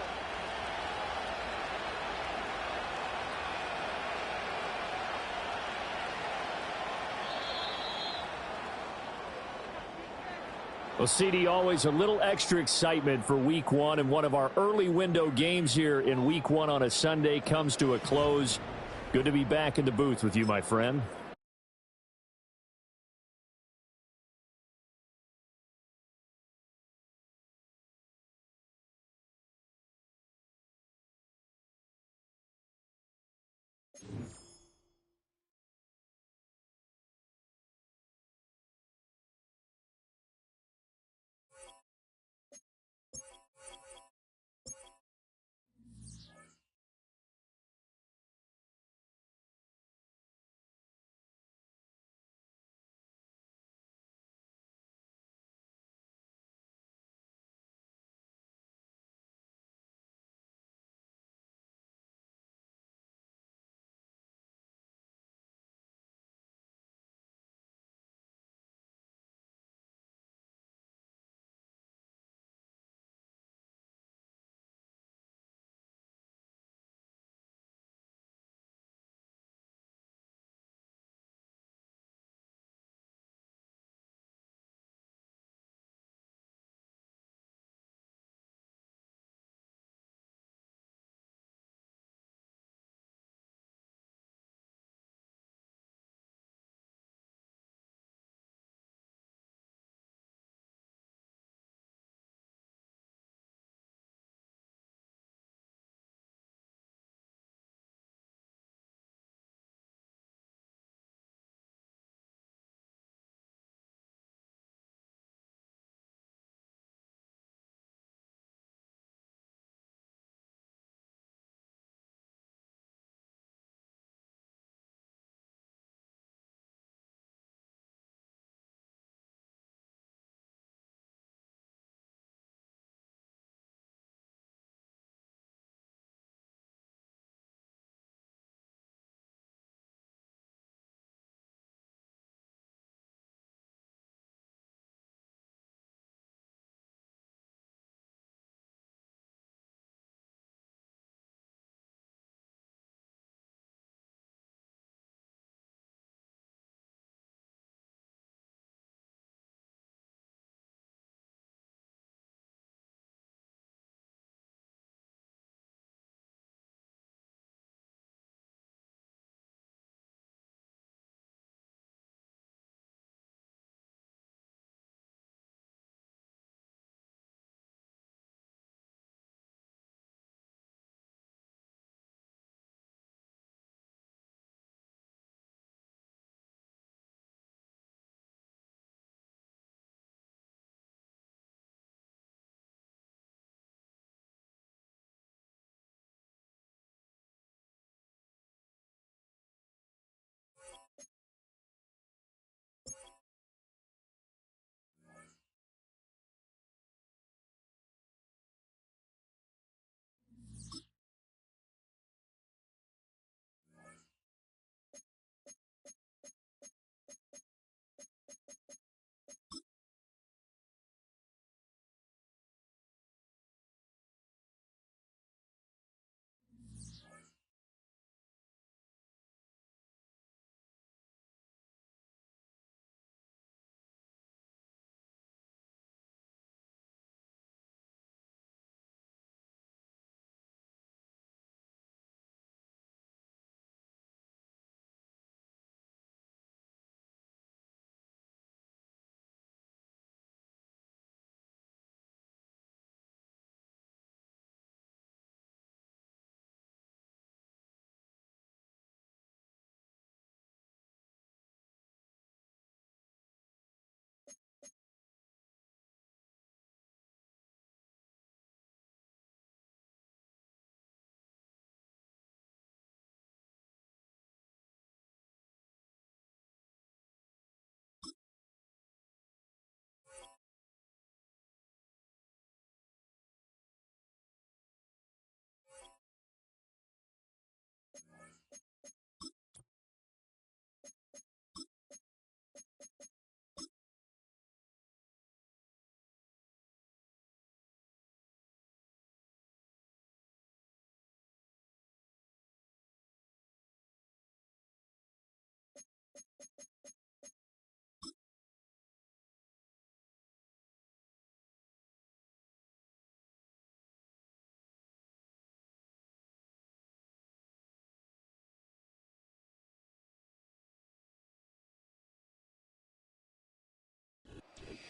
Well, CD, always a little extra excitement for Week 1, and one of our early window games here in Week 1 on a Sunday comes to a close. Good to be back in the booth with you, my friend.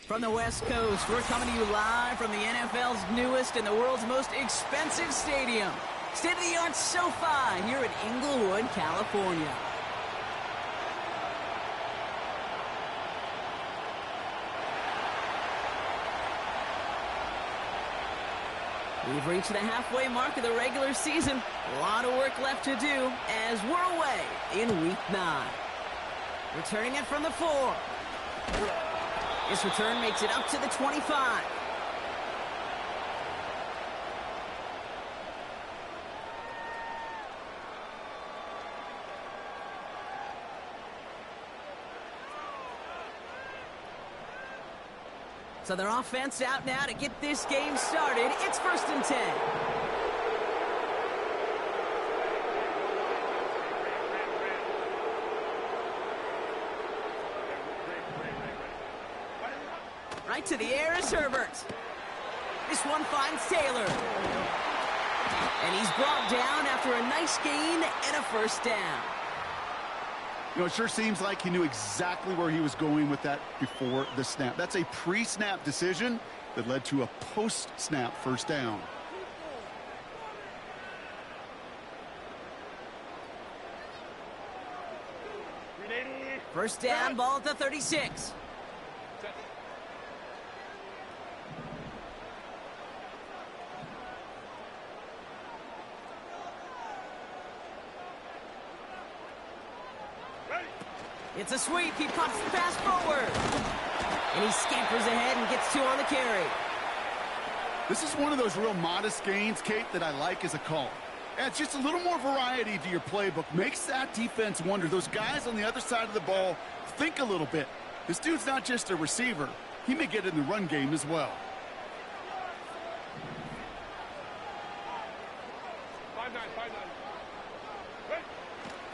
From the West Coast, we're coming to you live from the NFL's newest and the world's most expensive stadium. State-of-the-art SoFi here in Inglewood, California. We've reached the halfway mark of the regular season. A lot of work left to do as we're away in Week 9. Returning it from the 4. This return makes it up to the 25. So their offense out now to get this game started. It's 1st and 10. Right to the air is Herbert. This one finds Taylor. And he's brought down after a nice gain and a 1st down. You know, it sure seems like he knew exactly where he was going with that before the snap. That's a pre-snap decision that led to a post-snap 1st down. First down, ball at the 36. It's a sweep. He pops the pass forward. And he scampers ahead and gets 2 on the carry. This is one of those real modest gains, Kate, that I like as a call. Adds just a little more variety to your playbook. Makes that defense wonder. Those guys on the other side of the ball think a little bit. This dude's not just a receiver. He may get in the run game as well. 5-9, 5-9.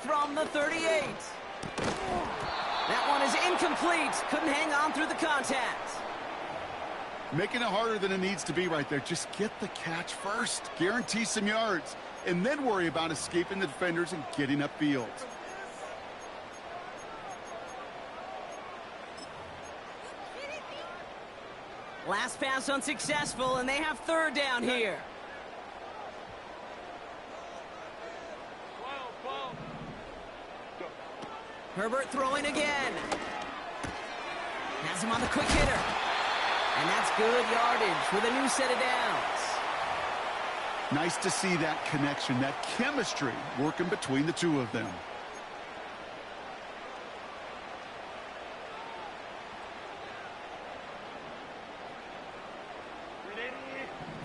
From the 38. That one is incomplete. Couldn't hang on through the contact. Making it harder than it needs to be right there. Just get the catch first. Guarantee some yards. And then worry about escaping the defenders and getting upfield. Last pass unsuccessful, and they have 3rd down here. 12. Herbert throwing again. Has him on the quick hitter. And that's good yardage with a new set of downs. Nice to see that connection, that chemistry working between the two of them.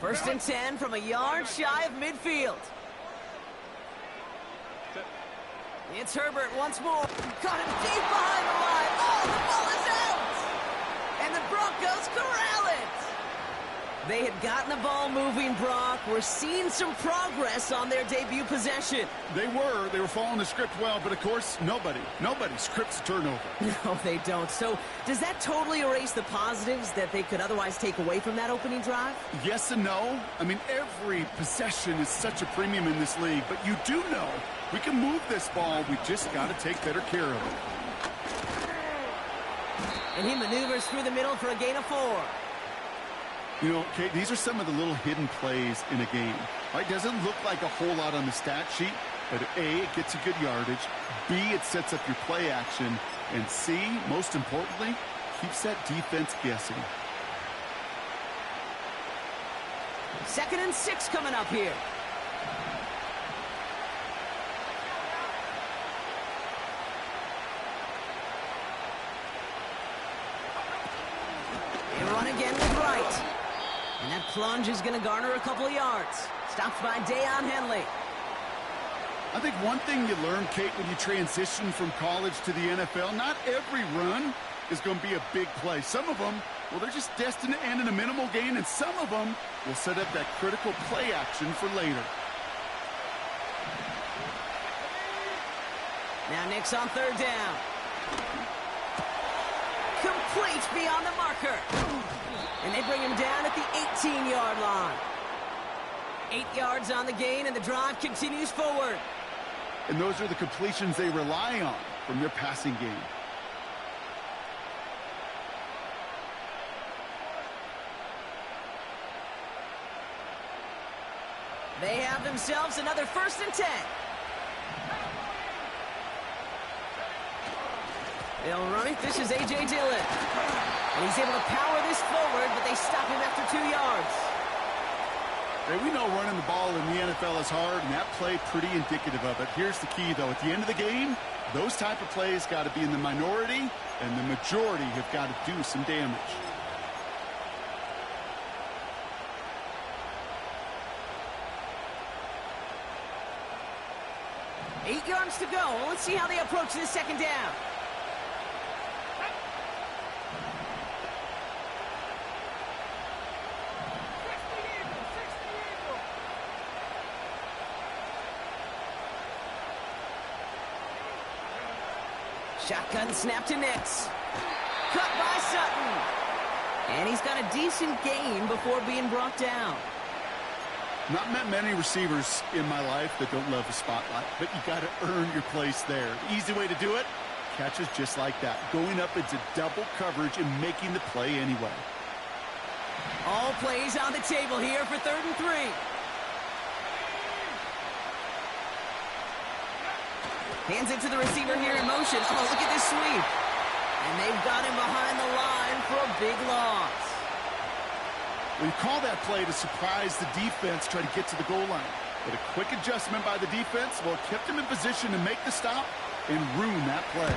First and 10 from a yard shy of midfield. It's Herbert once more. Caught him deep behind the line. Oh, the ball is out! And the Broncos corral it! They had gotten the ball moving, Brock. We're seeing some progress on their debut possession. They were following the script well, but of course, nobody scripts a turnover. No, they don't. So does that totally erase the positives that they could otherwise take away from that opening drive? Yes and no. I mean, every possession is such a premium in this league, but you do know we can move this ball. We just got to take better care of it. And he maneuvers through the middle for a gain of 4. You know, Kate, these are some of the little hidden plays in a game. Right? Doesn't look like a whole lot on the stat sheet, but A, it gets you good yardage. B, it sets up your play action. And C, most importantly, keeps that defense guessing. 2nd and 6 coming up here. They run again with Wright. And that plunge is going to garner a couple of yards. Stopped by Deion Henley. I think one thing you learn, Kate, when you transition from college to the NFL, not every run is going to be a big play. Some of them, well, they're just destined to end in a minimal gain, and some of them will set up that critical play action for later. Now Nick's on 3rd down. Complete beyond the marker. And they bring him down at the 18-yard line. 8 yards on the gain, and the drive continues forward. And those are the completions they rely on from their passing game. They have themselves another 1st and 10. They'll run it. This is A.J. Dillon. And he's able to power this forward, but they stop him after 2 yards. Hey, we know running the ball in the NFL is hard, and that play pretty indicative of it. Here's the key, though. At the end of the game, those type of plays got to be in the minority, and the majority have got to do some damage. Eight yards to go. Let's see how they approach this 2nd down. Shotgun snap to Nix. Cut by Sutton. And he's got a decent gain before being brought down. Not met many receivers in my life that don't love the spotlight, but you got to earn your place there. The easy way to do it, catches just like that, going up into double coverage and making the play anyway. All plays on the table here for 3rd and 3. Hands it to the receiver here in motion. Oh, look at this sweep. And they've got him behind the line for a big loss. We call that play to surprise the defense, try to get to the goal line. But a quick adjustment by the defense, well, kept him in position to make the stop and ruin that play.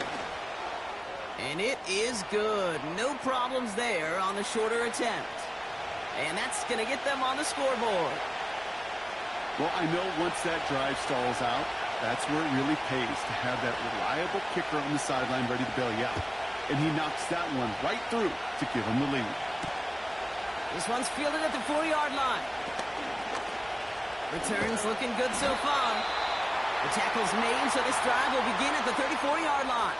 And it is good. No problems there on the shorter attempt. And that's going to get them on the scoreboard. Well, I know once that drive stalls out, that's where it really pays to have that reliable kicker on the sideline ready to bail you out. And he knocks that one right through to give him the lead. This one's fielded at the 4-yard line. Returns looking good so far. The tackle's made, so this drive will begin at the 34-yard line.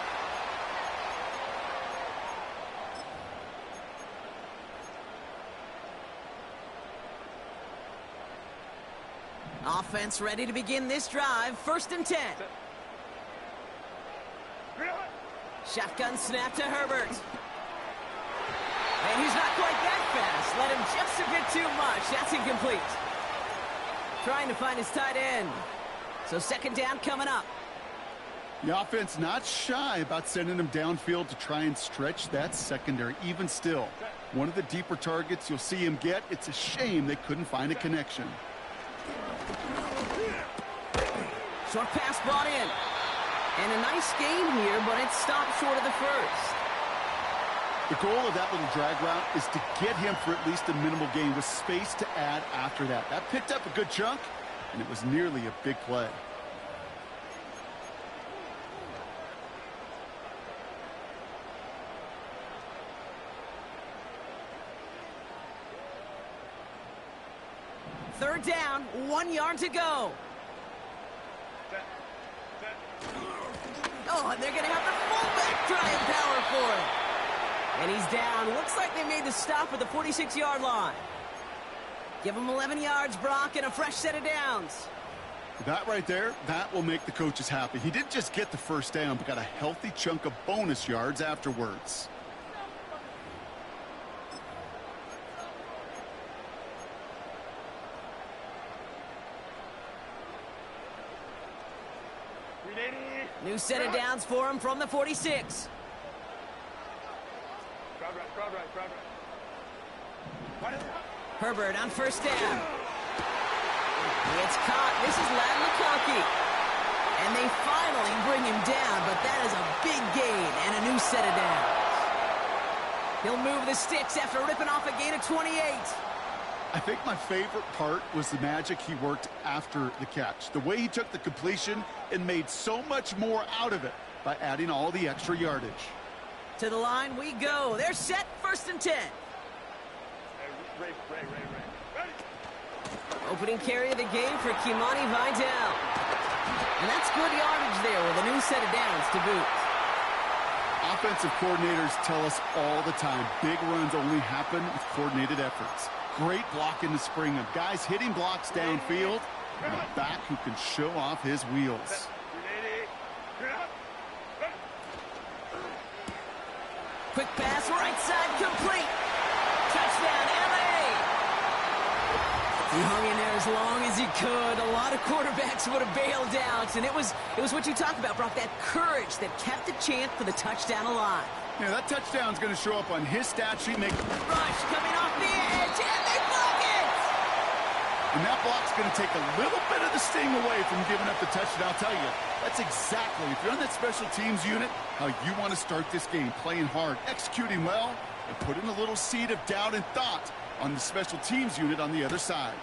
Offense ready to begin this drive. 1st and 10. Shotgun snap to Herbert. And he's not quite that fast. Let him just a bit too much. That's incomplete. Trying to find his tight end. So 2nd down coming up. The offense not shy about sending him downfield to try and stretch that secondary. Even still, one of the deeper targets you'll see him get. It's a shame they couldn't find a connection. Short pass brought in. And a nice gain here, but it stopped short of the first. The goal of that little drag route is to get him for at least a minimal gain with space to add after that. That picked up a good chunk, and it was nearly a big play. Third down, 1 yard to go. Oh, and they're going to have the fullback try and power for it. And he's down. Looks like they made the stop at the 46-yard line. Give him 11 yards, Brock, and a fresh set of downs. That right there, that will make the coaches happy. He didn't just get the first down, but got a healthy chunk of bonus yards afterwards. New set of downs for him from the 46. Herbert on 1st down. It's caught. This is Ladd McConkey. And they finally bring him down, but that is a big gain and a new set of downs. He'll move the sticks after ripping off a gain of 28. I think my favorite part was the magic he worked after the catch. The way he took the completion and made so much more out of it by adding all the extra yardage. To the line we go. They're set. 1st and 10. Opening carry of the game for Kimani Vidal. And that's good yardage there with a new set of downs to boot. Offensive coordinators tell us all the time, big runs only happen with coordinated efforts. Great blocking to spring them. Guys hitting blocks downfield, and a back who can show off his wheels. Quick pass, right side, complete. Touchdown, L.A. He hung in there as long as he could. A lot of quarterbacks would have bailed out, and it was what you talked about, Brock, that courage that kept the chance for the touchdown alive. Yeah, that touchdown's going to show up on his stat sheet. Rush coming off the edge, and they block it! And that block's going to take a little bit of the sting away from giving up the touchdown. I'll tell you, that's exactly, if you're on that special teams unit, how you want to start this game. Playing hard, executing well, and putting a little seed of doubt and thought on the special teams unit on the other side.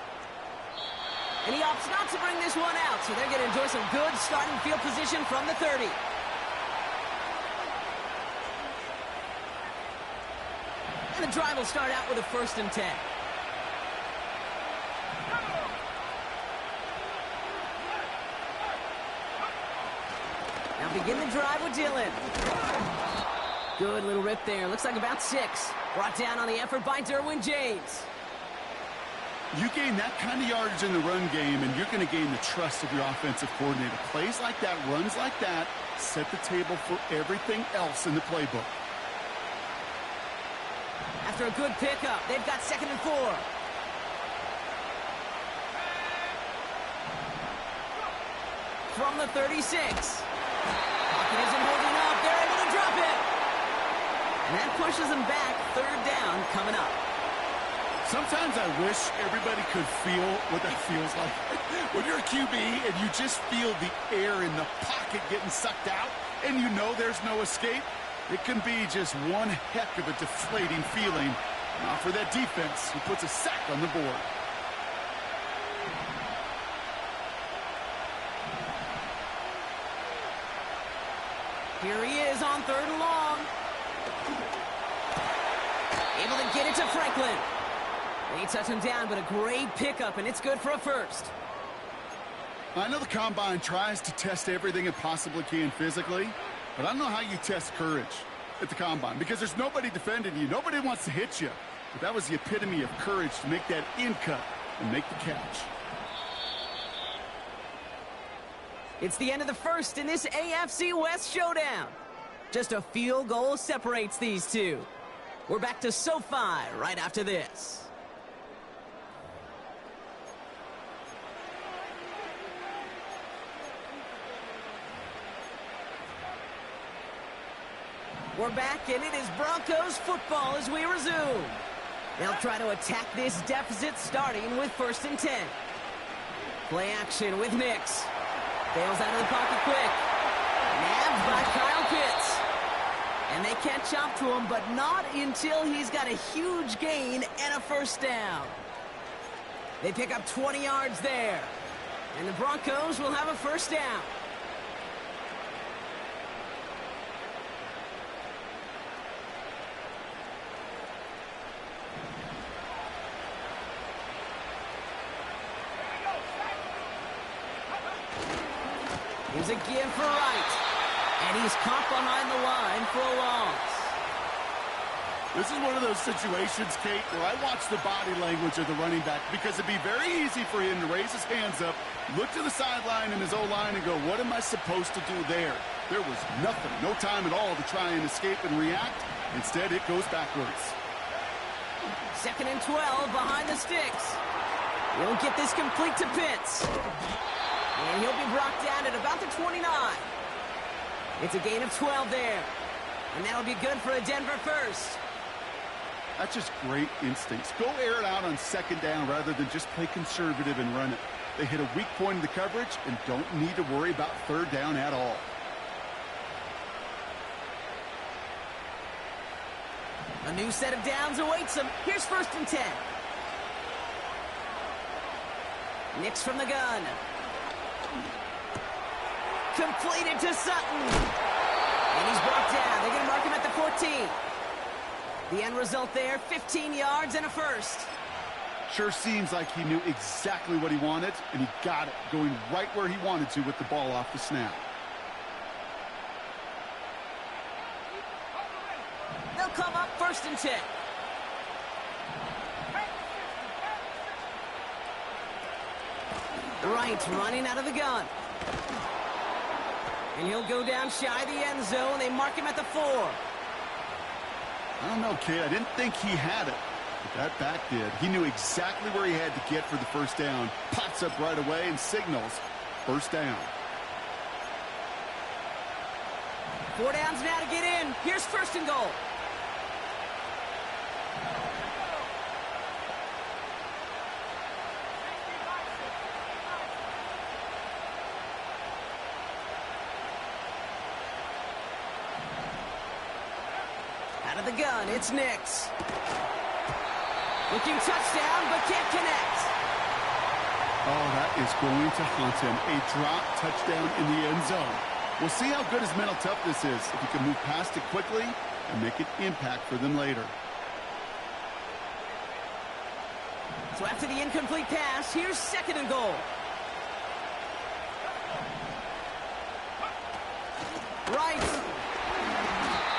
And he opts not to bring this one out, so they're going to enjoy some good starting field position from the 30. And the drive will start out with a 1st and 10. Now begin the drive with Dillon. Good little rip there. Looks like about 6. Brought down on the effort by Derwin James. You gain that kind of yardage in the run game, and you're going to gain the trust of your offensive coordinator. Plays like that, runs like that, set the table for everything else in the playbook. After a good pickup, they've got 2nd and 4. From the 36. Pocket isn't holding up. They're able to drop it. And that pushes them back. 3rd down coming up. Sometimes I wish everybody could feel what that feels like. When you're a QB and you just feel the air in the pocket getting sucked out and you know there's no escape, it can be just one heck of a deflating feeling. Now for that defense, who puts a sack on the board. Here he is on 3rd and long. Able to get it to Franklin. They touch him down, but a great pickup, and it's good for a 1st. I know the Combine tries to test everything it possibly can physically, but I don't know how you test courage at the Combine, because there's nobody defending you. Nobody wants to hit you. But that was the epitome of courage to make that in cut and make the catch. It's the end of the 1st in this AFC West showdown. Just a field goal separates these two. We're back to SoFi right after this. We're back, and it is Broncos football as we resume. They'll try to attack this deficit starting with 1st and 10. Play action with Nix. Bails out of the pocket quick. Nabbed by Kyle Pitts. And they catch up to him, but not until he's got a huge gain and a 1st down. They pick up 20 yards there. And the Broncos will have a 1st down. Here's a give for Wright. And he's caught behind the line for a loss. This is one of those situations, Kate, where I watch the body language of the running back, because it'd be very easy for him to raise his hands up, look to the sideline in his O-line and go, what am I supposed to do there? There was nothing, no time at all to try and escape and react. Instead, it goes backwards. 2nd and 12 behind the sticks. He'll get this complete to Pitts. And he'll be brought down at about the 29. It's a gain of 12 there. And that'll be good for a Denver 1st. That's just great instincts. Go air it out on 2nd down rather than just play conservative and run it. They hit a weak point in the coverage and don't need to worry about 3rd down at all. A new set of downs awaits them. Here's 1st and 10. Nix from the gun. Completed to Sutton. And he's brought down. They're going to mark him at the 14. The end result there, 15 yards and a 1st. Sure seems like he knew exactly what he wanted, and he got it, going right where he wanted to with the ball off the snap. They'll come up 1st and 10. Wright running out of the gun. And he'll go down shy of the end zone. They mark him at the 4. I don't know, kid. I didn't think he had it. That back did. He knew exactly where he had to get for the first down. Pops up right away and signals first down. 4 downs now to get in. Here's first and goal. Out of the gun, it's Nix. Looking touchdown, but can't connect. Oh, that is going to haunt him. A drop touchdown in the end zone. We'll see how good his mental toughness is if he can move past it quickly and make an impact for them later. So after the incomplete pass, here's second and goal. Right.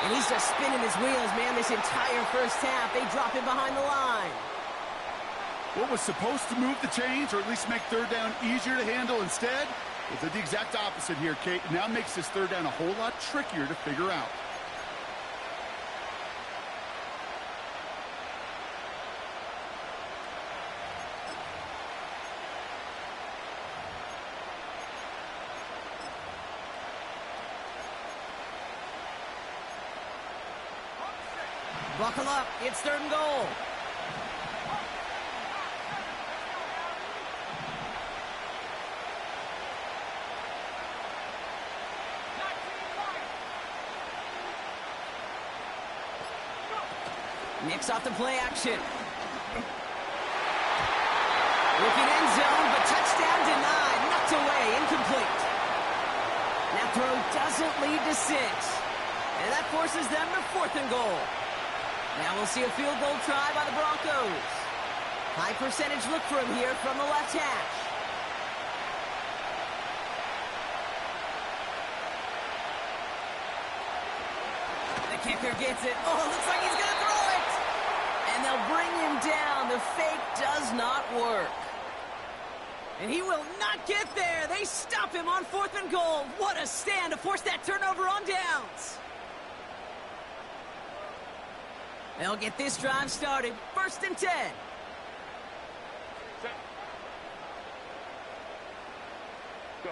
And he's just spinning his wheels, man, this entire first half. They drop him behind the line. What was supposed to move the chains, or at least make third down easier to handle instead, it did the exact opposite here, Kate. It now makes this third down a whole lot trickier to figure out. Buckle up, it's third and goal. Nix off the play action. Looking end zone, but touchdown denied. Knocked away, incomplete. That throw doesn't lead to 6. And that forces them to fourth and goal. Now we'll see a field goal try by the Broncos. High percentage look for him here from the left hash. The kicker gets it. Oh, looks like he's going to throw it. And they'll bring him down. The fake does not work. And he will not get there. They stop him on fourth and goal. What a stand to force that turnover on downs. They'll get this drive started. First and 10. Go.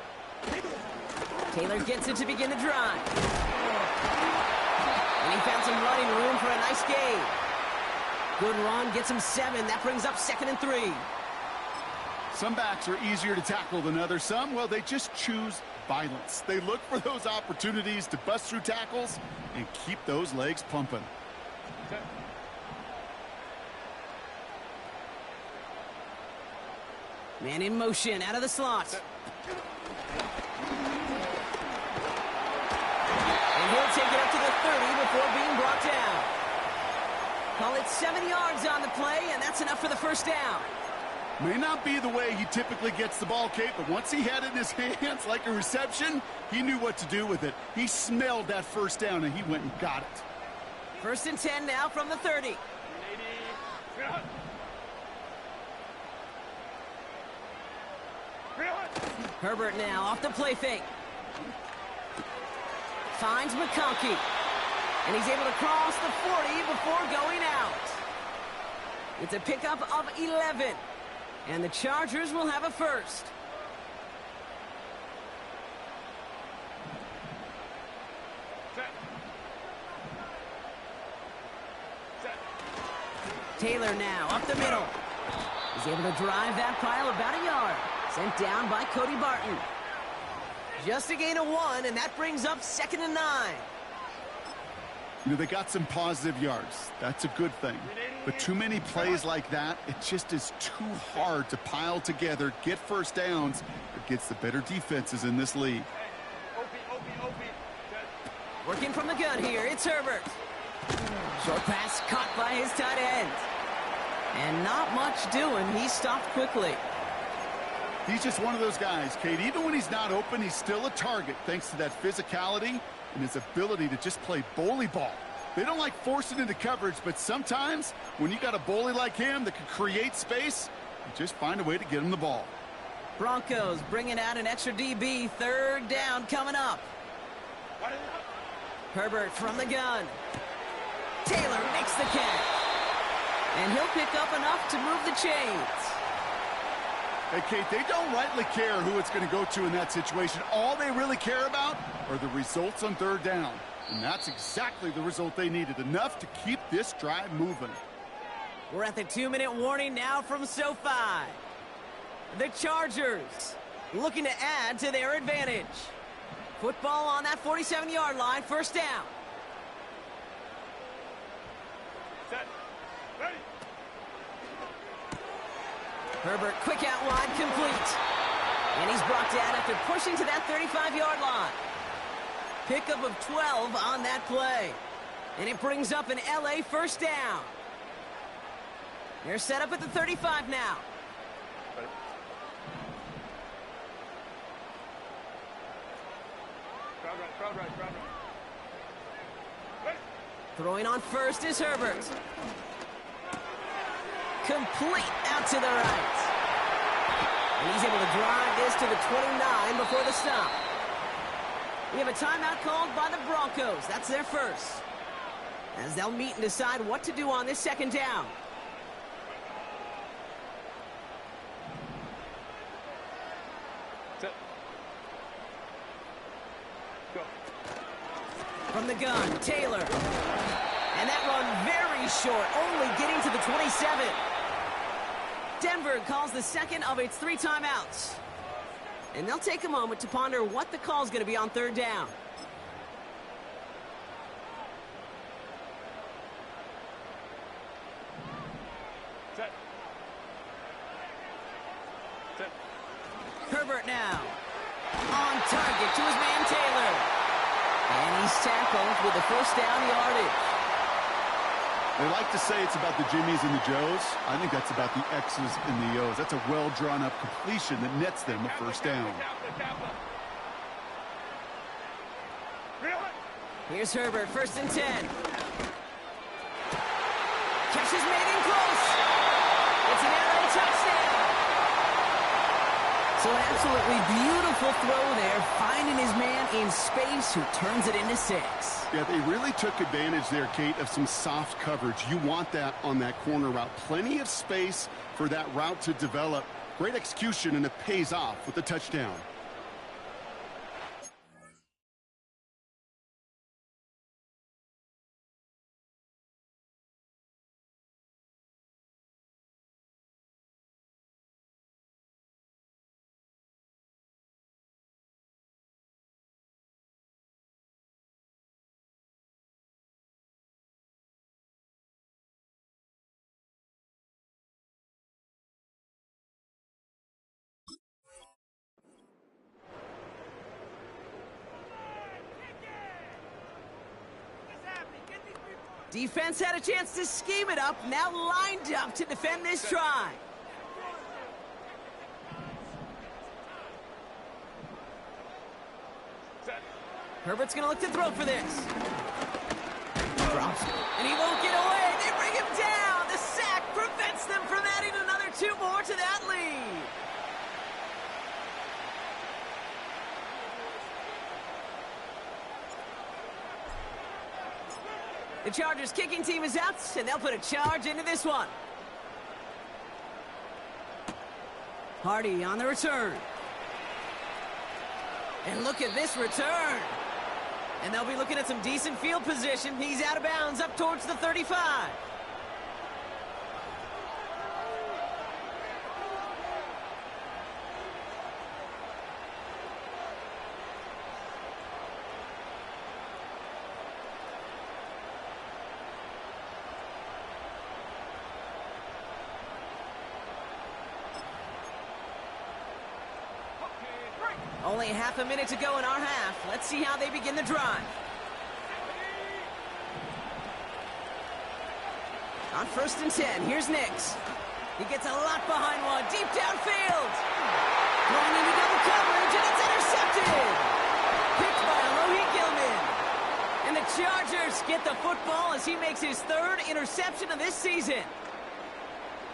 Taylor gets it to begin the drive. And he found some running room for a nice gain. Good run, gets him 7. That brings up second and 3. Some backs are easier to tackle than others. Some, well, they just choose violence. They look for those opportunities to bust through tackles and keep those legs pumping. Man in motion, out of the slot. And he'll take it up to the 30 before being brought down. Call it 7 yards on the play, and that's enough for the first down. May not be the way he typically gets the ball, Kate, but once he had it in his hands like a reception, he knew what to do with it. He smelled that first down, and he went and got it. First and 10 now from the 30. Herbert now off the play fake. Finds McConkey. And he's able to cross the 40 before going out. It's a pickup of 11. And the Chargers will have a first. Taylor now up the middle. He's able to drive that pile about a yard. Sent down by Cody Barton. Just a gain of 1, and that brings up second and 9. You know, they got some positive yards. That's a good thing. But too many plays like that, it just is too hard to pile together, get first downs against the better defenses in this league. Working from the gun here, it's Herbert. Short pass caught by his tight end. And not much doing. He stopped quickly. He's just one of those guys, Kate. Even when he's not open, he's still a target thanks to that physicality and his ability to just play bully ball. They don't like forcing into coverage, but sometimes when you got a bully like him that can create space, you just find a way to get him the ball. Broncos bringing out an extra DB. Third down coming up. Herbert from the gun. Taylor makes the catch. And he'll pick up enough to move the chains. Hey, Kate, they don't rightly care who it's going to go to in that situation. All they really care about are the results on third down. And that's exactly the result they needed, enough to keep this drive moving. We're at the 2-minute warning now from SoFi. The Chargers looking to add to their advantage. Football on that 47-yard line, first down. Set. Ready. Herbert, quick out wide, complete. And he's brought down after pushing to that 35-yard line. Pickup of 12 on that play. And it brings up an LA first down. They're set up at the 35 now. Ready. Crowd right. Ready. Throwing on first is Herbert. Complete out to the right. And he's able to drive this to the 29 before the stop. We have a timeout called by the Broncos. That's their first. As they'll meet and decide what to do on this second down. Set. Go. From the gun, Taylor. And that run very short, only getting to the 27. Denver calls the second of its 3 timeouts. And they'll take a moment to ponder what the call is going to be on third down. Set. Set. Herbert now. On target to his man Taylor. And he's tackled with a first down yardage. They like to say it's about the Jimmies and the Joes. I think that's about the X's and the O's. That's a well-drawn-up completion that nets them a first down. Here's Herbert, first and 10. Catch is made in close. It's an LA touchdown. So an absolutely beautiful throw there, finding his man in space who turns it into 6. Yeah, they really took advantage there, Kate, of some soft coverage. You want that on that corner route. Plenty of space for that route to develop. Great execution, and it pays off with a touchdown. Defense had a chance to scheme it up, now lined up to defend this try. Set. Herbert's going to look to throw for this. Drops it, and he won't get away. They bring him down. The sack prevents them from adding another 2 more to that lead. The Chargers kicking team is out, and they'll put a charge into this one. Hardy on the return. And look at this return. And they'll be looking at some decent field position. He's out of bounds up towards the 35. Only half a minute to go in our half. Let's see how they begin the drive. On first and 10, here's Nix. He gets a lot behind one, deep downfield. Going into double coverage, and it's intercepted. Picked by Alohi Gilman. And the Chargers get the football as he makes his 3rd interception of this season.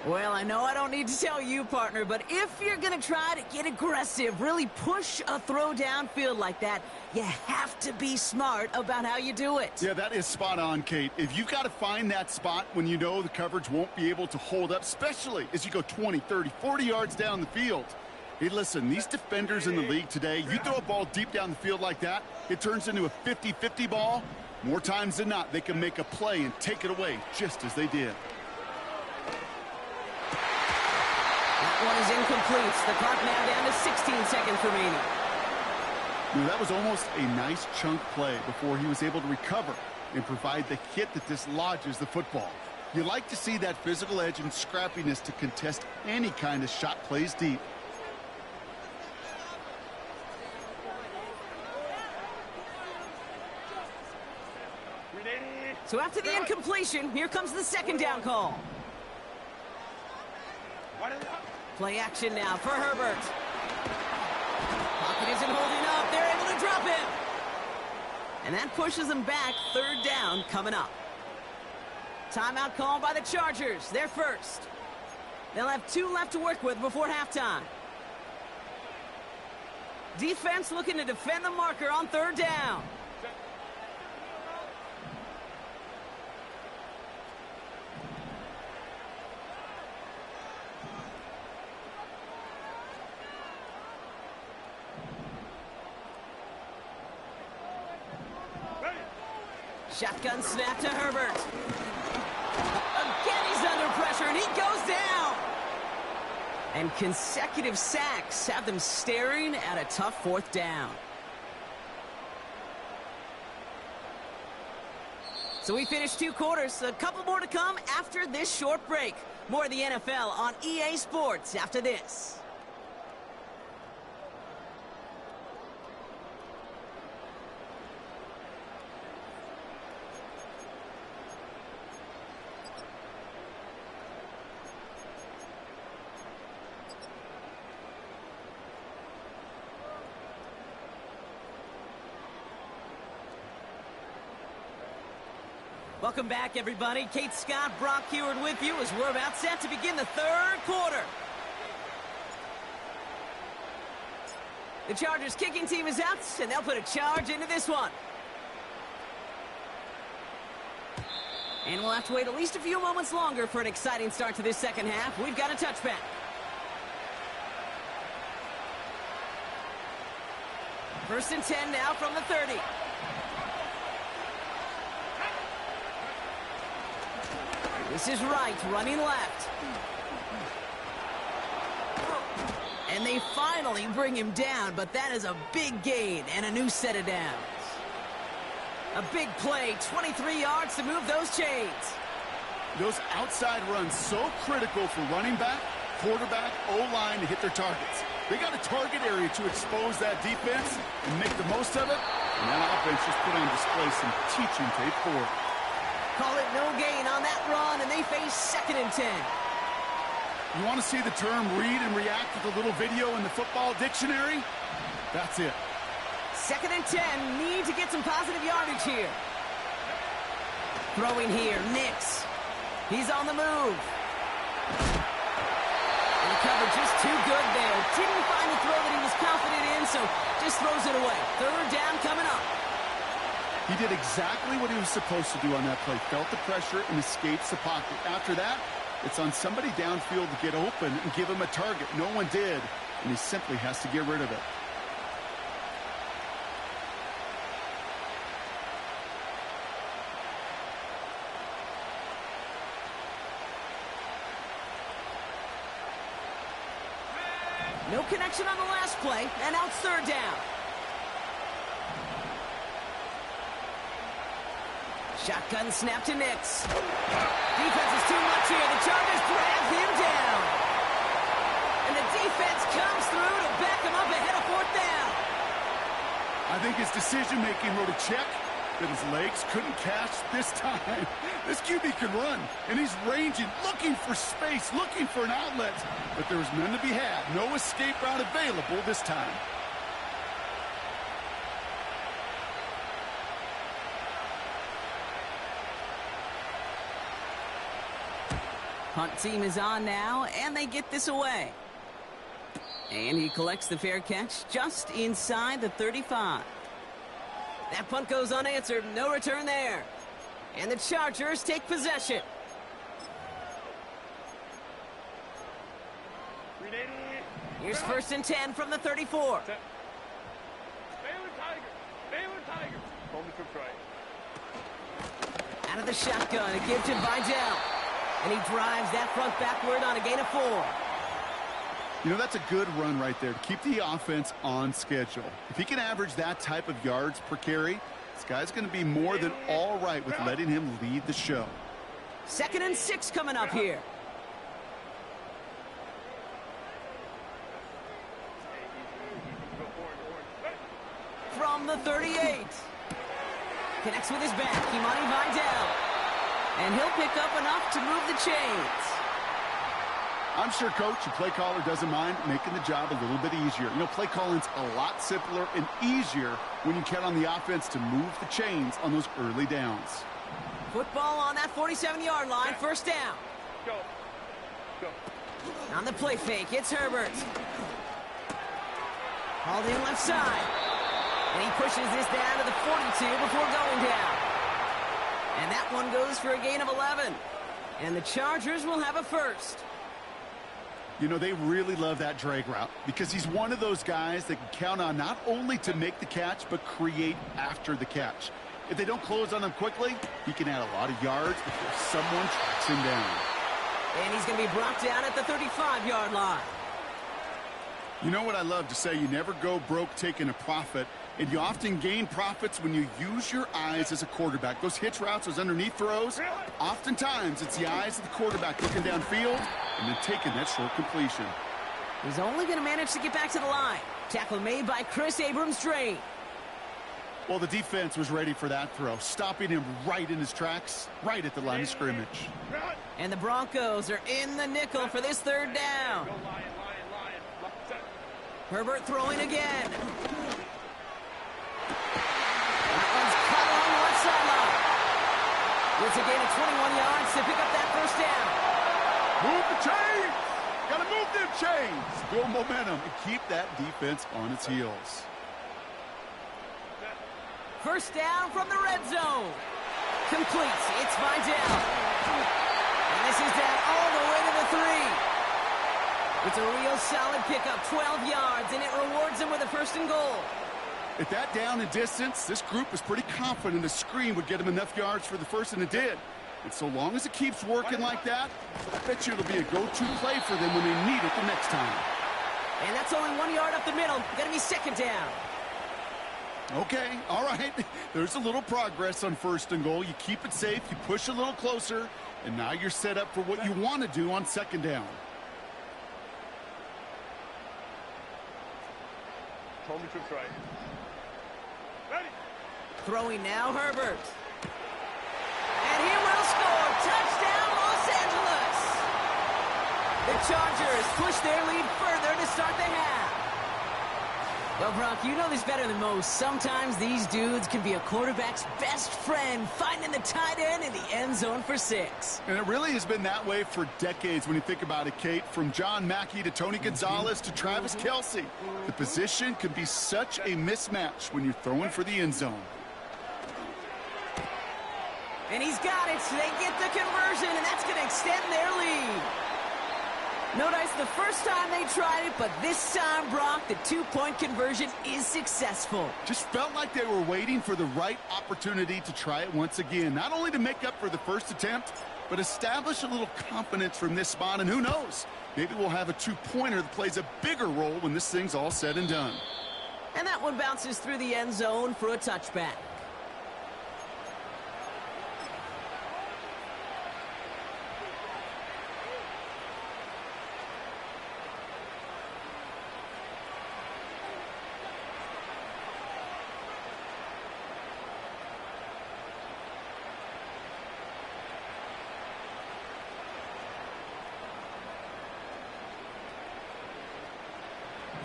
Well, I know I don't need to tell you, partner, but if you're going to try to get aggressive, really push a throw downfield like that, you have to be smart about how you do it. Yeah, that is spot on, Kate. If you've got to find that spot when you know the coverage won't be able to hold up, especially as you go 20, 30, 40 yards down the field. Hey, listen, these defenders in the league today, you throw a ball deep down the field like that, it turns into a 50-50 ball. More times than not, they can make a play and take it away, just as they did. That one is incomplete. The clock now down to 16 seconds remaining. Now, that was almost a nice chunk play before he was able to recover and provide the hit that dislodges the football. You like to see that physical edge and scrappiness to contest any kind of shot plays deep. So after the incompletion, here comes the second down call. Play action now for Herbert. Pocket isn't holding up. They're able to drop him. And that pushes them back. Third down coming up. Timeout called by the Chargers. They're first. They'll have 2 left to work with before halftime. Defense looking to defend the marker on third down. Shotgun snap to Herbert. Again, he's under pressure, and he goes down. And consecutive sacks have them staring at a tough fourth down. So we finished 2 quarters. A couple more to come after this short break. More of the NFL on EA Sports after this. Welcome back, everybody. Kate Scott, Brock Heward with you as we're about set to begin the third quarter. The Chargers kicking team is out, and they'll put a charge into this one. And we'll have to wait at least a few moments longer for an exciting start to this second half. We've got a touchback. First and 10 now from the 30. This is Wright running left. And they finally bring him down, but that is a big gain and a new set of downs. A big play, 23 yards to move those chains. Those outside runs so critical for running back, quarterback, O-line to hit their targets. They got a target area to expose that defense and make the most of it. And that offense just put on display some teaching tape for it. Call it no gain on that run, and they face second and 10. You want to see the term read and react with a little video in the football dictionary? That's it. Second and 10, need to get some positive yardage here. Throwing here, Nix. He's on the move. And the coverage just too good there. Didn't find the throw that he was confident in, so just throws it away. Third down coming up. He did exactly what he was supposed to do on that play. Felt the pressure and escapes the pocket. After that, it's on somebody downfield to get open and give him a target. No one did, and he simply has to get rid of it. No connection on the last play, and now it's third down. Shotgun snap to Nix. Defense is too much here. The Chargers drag him down. And the defense comes through to back him up ahead of fourth down. I think his decision-making wrote a check that his legs couldn't catch this time. This QB can run, and he's ranging, looking for space, looking for an outlet. But there was none to be had. No escape route available this time. Punt team is on now, and they get this away. And he collects the fair catch just inside the 35. That punt goes unanswered. No return there. And the Chargers take possession. Here's 1st and 10 from the 34. Baylor Tigers. Baylor Tigers. Home to right. Out of the shotgun, a give to Vidal. And he drives that front backward on a gain of 4. You know, that's a good run right there to keep the offense on schedule. If he can average that type of yards per carry, this guy's going to be more than all right with letting him lead the show. 2nd and 6 coming up here. From the 38. Connects with his back, Kimani Vidal. And he'll pick up enough to move the chains. I'm sure, Coach, your play caller doesn't mind making the job a little bit easier. You know, play calling's a lot simpler and easier when you count on the offense to move the chains on those early downs. Football on that 47-yard line, 1st down. Go. Go. On the play fake, it's Herbert. Hauled in left side. And he pushes this down to the 42 before going down. And that one goes for a gain of 11. And the Chargers will have a 1st. You know, they really love that drag route because he's one of those guys that can count on not only to make the catch, but create after the catch. If they don't close on him quickly, he can add a lot of yards before someone tracks him down. And he's going to be brought down at the 35-yard line. You know what I love to say? You never go broke taking a profit, and you often gain profits when you use your eyes as a quarterback. Those hitch routes, those underneath throws, oftentimes it's the eyes of the quarterback looking downfield and then taking that short completion. He's only going to manage to get back to the line. Tackle made by Chris Abrams-Drain. Well, the defense was ready for that throw, stopping him right in his tracks, right at the line of scrimmage. And the Broncos are in the nickel for this 3rd down. Go Lion. Herbert throwing again. That one's cut on the left sideline. It's a gain of 21 yards to pick up that 1st down. Move the chains! Gotta move them chains! Build momentum and keep that defense on its heels. 1st down from the red zone. Completes. It's Vidal. And this is down all the way to the 3. It's a real solid pickup, 12 yards, and it rewards him with a 1st and goal. At that down and distance, this group was pretty confident a screen would get him enough yards for the 1st, and it did. And so long as it keeps working like that, I bet you it'll be a go-to play for them when they need it the next time. And that's only 1 yard up the middle. Going to be 2nd down. Okay, all right. There's a little progress on 1st and goal. You keep it safe, you push a little closer, and now you're set up for what you want to do on 2nd down. Home to right. Ready. Throwing now, Herbert. And he will score. Touchdown, Los Angeles. The Chargers push their lead further to start the half. Well, Brock, you know this better than most. Sometimes these dudes can be a quarterback's best friend, finding the tight end in the end zone for 6. And it really has been that way for decades when you think about it, Kate. From John Mackey to Tony Gonzalez to Travis Kelce. The position can be such a mismatch when you're throwing for the end zone. And he's got it. So they get the conversion, and that's going to extend their lead. Notice the first time they tried it, but this time, Brock, the 2-point conversion is successful. Just felt like they were waiting for the right opportunity to try it once again. Not only to make up for the first attempt, but establish a little confidence from this spot. And who knows, maybe we'll have a 2-pointer that plays a bigger role when this thing's all said and done. And that one bounces through the end zone for a touchback.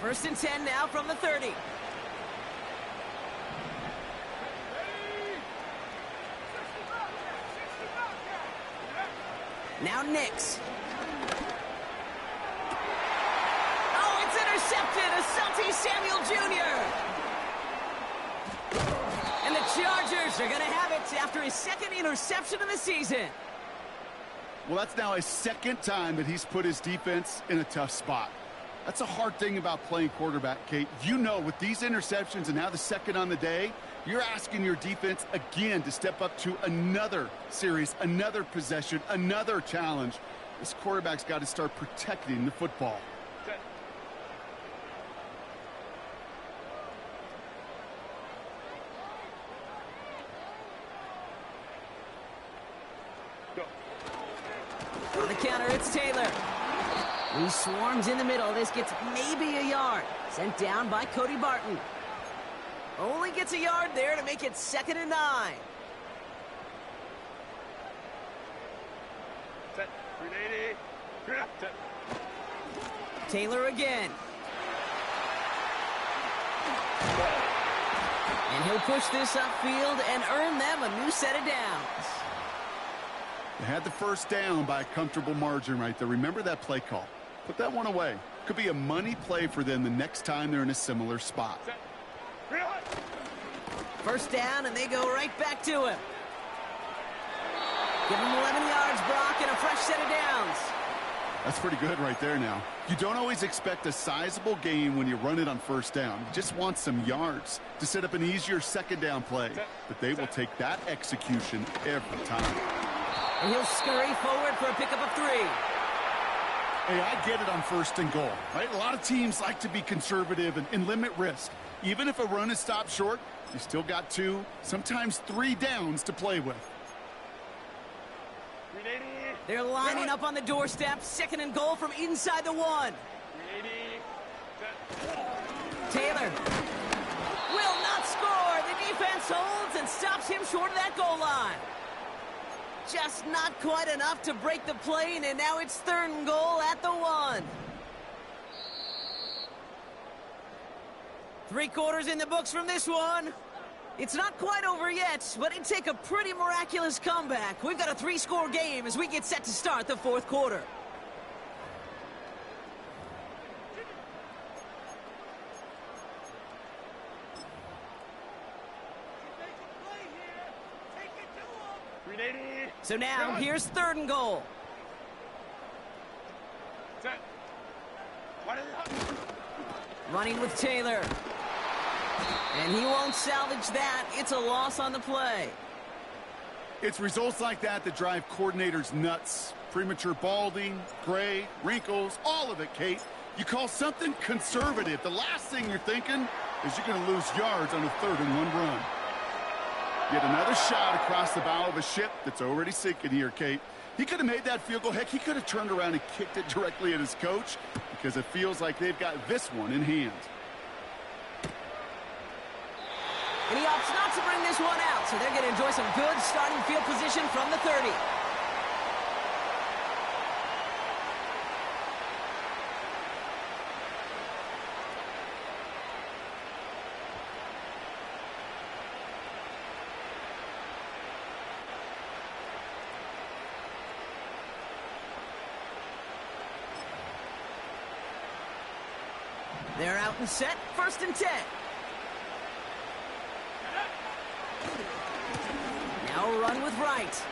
First and 10 now from the 30. Now Nix. intercepted. Asante Samuel Jr. And the Chargers are going to have it after his second interception of the season. Well, that's now his second time that he's put his defense in a tough spot. That's a hard thing about playing quarterback, Kate. You know, with these interceptions and now the second on the day, you're asking your defense again to step up to another series, another possession, another challenge. This quarterback's got to start protecting the football. On the counter, it's Taylor. He swarms in the middle. This gets maybe a yard. Sent down by Cody Barton. Only gets a yard there to make it 2nd and 9. Set. 380. Set. Taylor again. And he'll push this upfield and earn them a new set of downs. They had the first down by a comfortable margin right there. Remember that play call. Put that one away. Could be a money play for them the next time they're in a similar spot. Set. First down, and they go right back to him. Give him 11 yards, Brock, and a fresh set of downs. That's pretty good right there now. You don't always expect a sizable gain when you run it on first down. You just want some yards to set up an easier second down play. But they will take that execution every time. And he'll scurry forward for a pickup of 3. Hey, I get it on 1st and goal, right? A lot of teams like to be conservative and limit risk. Even if a run is stopped short, you still got 2, sometimes 3 downs to play with. 380. They're lining up on the doorstep. 2nd and goal from inside the 1. 380. Set. Taylor will not score. The defense holds and stops him short of that goal line. Just not quite enough to break the play, and now it's 3rd and goal at the 1. 3 quarters in the books from this one. It's not quite over yet, but it'd take a pretty miraculous comeback. We've got a 3-score game as we get set to start the 4th quarter. So now, here's 3rd and goal. Set. What is it? Running with Taylor. And he won't salvage that. It's a loss on the play. It's results like that that drive coordinators nuts. Premature balding, gray, wrinkles, all of it, Kate. You call something conservative. The last thing you're thinking is you're going to lose yards on a 3rd and 1 run. Yet another shot across the bow of a ship that's already sinking here, Kate. He could have made that field goal. Heck, he could have turned around and kicked it directly at his coach because it feels like they've got this one in hand. And he opts not to bring this one out, so they're going to enjoy some good starting field position from the 30. They're out and set, 1st and 10. Now run with Wright.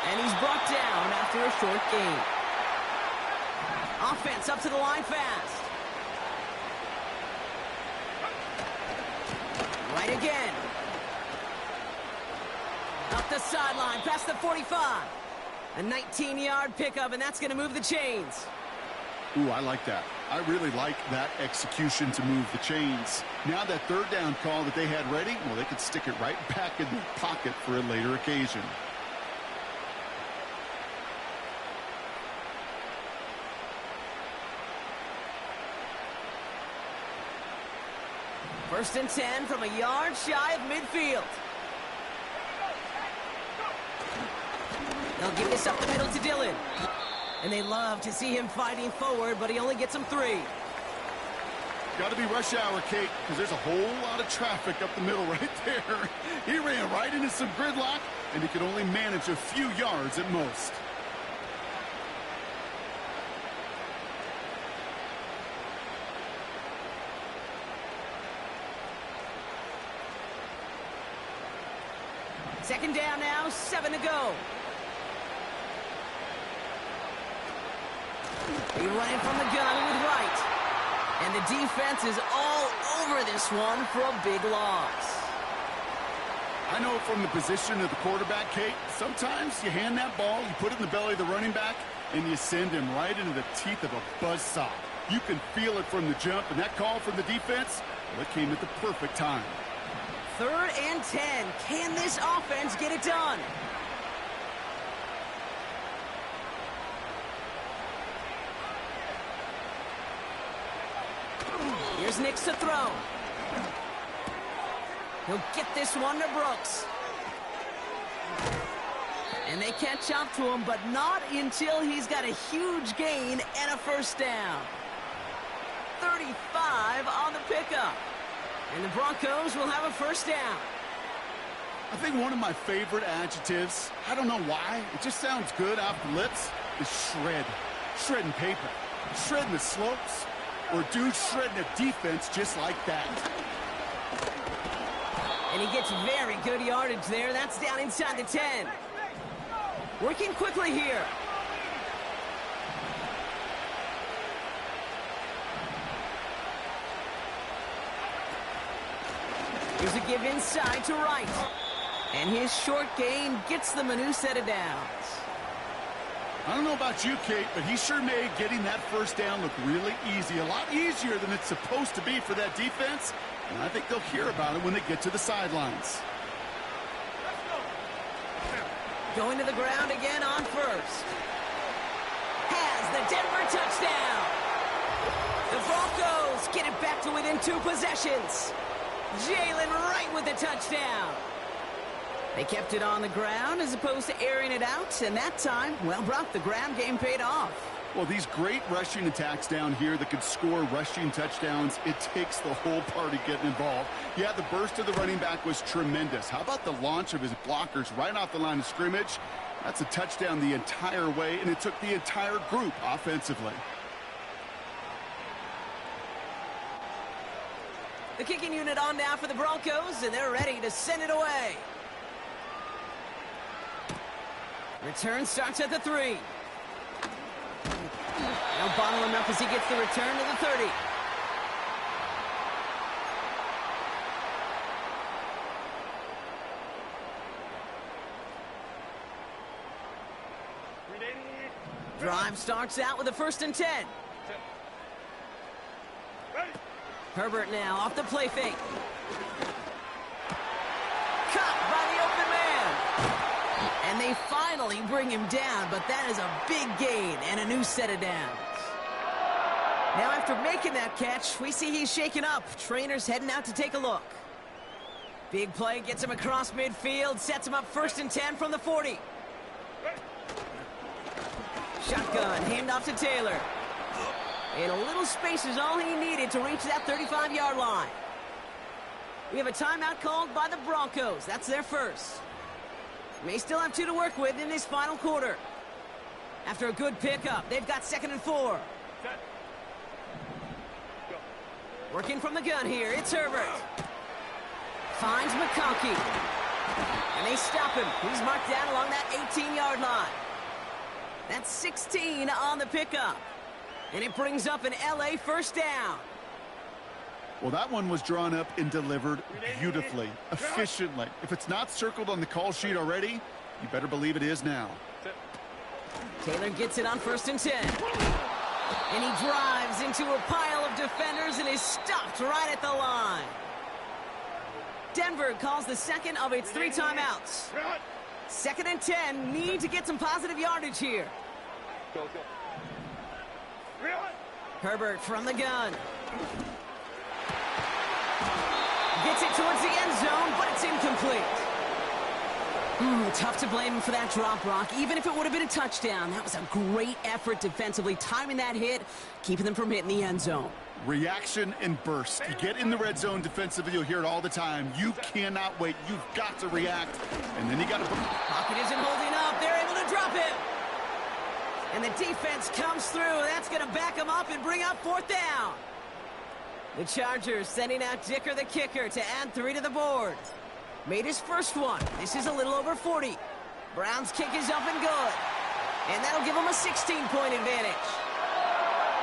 And he's brought down after a short gain. Offense up to the line fast. Right again. Up the sideline, past the 45. A 19-yard pickup, and that's going to move the chains. Ooh, I like that. I really like that execution to move the chains. Now that 3rd down call that they had ready, well, they could stick it right back in the pocket for a later occasion. First and 10 from a yard shy of midfield. They'll give this up the middle to Dillon. And they love to see him fighting forward, but he only gets them 3. Got to be rush hour, Kate, because there's a whole lot of traffic up the middle right there. He ran right into some gridlock, and he could only manage a few yards at most. Second down now, 7 to go. He ran from the gun with right. And the defense is all over this one for a big loss. I know from the position of the quarterback, Kate, sometimes you hand that ball, you put it in the belly of the running back, and you send him right into the teeth of a buzzsaw. You can feel it from the jump, and that call from the defense, well, it came at the perfect time. 3rd and 10. Can this offense get it done? Here's Nix to throw. He'll get this one to Brooks. And they catch up to him, but not until he's got a huge gain and a first down. 35 on the pickup. And the Broncos will have a first down. I think one of my favorite adjectives, I don't know why, it just sounds good off the lips, is shred. Shredding paper. Shredding the slopes. Or dude shredding a defense just like that. And he gets very good yardage there. That's down inside the 10. Working quickly here. Here's a give inside to right. And his short gain gets them a new set of downs. I don't know about you, Kate, but he sure made getting that first down look really easy. A lot easier than it's supposed to be for that defense. And I think they'll hear about it when they get to the sidelines. Going to the ground again on first. Has the Denver touchdown. The Broncos get it back to within 2 possessions. Jalen Wright with the touchdown. They kept it on the ground as opposed to airing it out, and that time, well, Brock, the ground game paid off. Well, these great rushing attacks down here that could score rushing touchdowns, it takes the whole party getting involved. Yeah, the burst of the running back was tremendous. How about the launch of his blockers right off the line of scrimmage? That's a touchdown the entire way, and it took the entire group offensively. The kicking unit on now for the Broncos, and they're ready to send it away. Return starts at the 3. Now bottle him up as he gets the return to the 30. Drive starts out with a 1st and 10. Herbert now off the play fake. Caught by the open man. And they finally bring him down, but that is a big gain and a new set of downs. Now after making that catch, we see he's shaken up. Trainer's heading out to take a look. Big play gets him across midfield, sets him up 1st and 10 from the 40. Shotgun, handoff to Taylor. And a little space is all he needed to reach that 35-yard line. We have a timeout called by the Broncos. That's their first. May still have 2 to work with in this final quarter. After a good pickup, they've got 2nd and 4. Working from the gun here, it's Herbert. Finds McConkey. And they stop him. He's marked down along that 18-yard line. That's 16 on the pickup. And it brings up an LA first down. Well, that one was drawn up and delivered beautifully, efficiently. If it's not circled on the call sheet already, you better believe it is now. Taylor gets it on 1st and 10. And he drives into a pile of defenders and is stopped right at the line. Denver calls the second of its 3 timeouts. 2nd and 10, need to get some positive yardage here. Herbert from the gun. Gets it towards the end zone, but it's incomplete. Tough to blame him for that drop, Brock. Even if it would have been a touchdown, that was a great effort defensively, timing that hit, keeping them from hitting the end zone. Reaction and burst. You get in the red zone defensively, you'll hear it all the time. You cannot wait. You've got to react. And then you got to... Pocket isn't holding up. They're able to drop him. And the defense comes through. That's going to back him up and bring up 4th down. The Chargers sending out Dicker the kicker to add 3 to the board. Made his first one. This is a little over 40. Brown's kick is up and good. And that'll give him a 16-point advantage.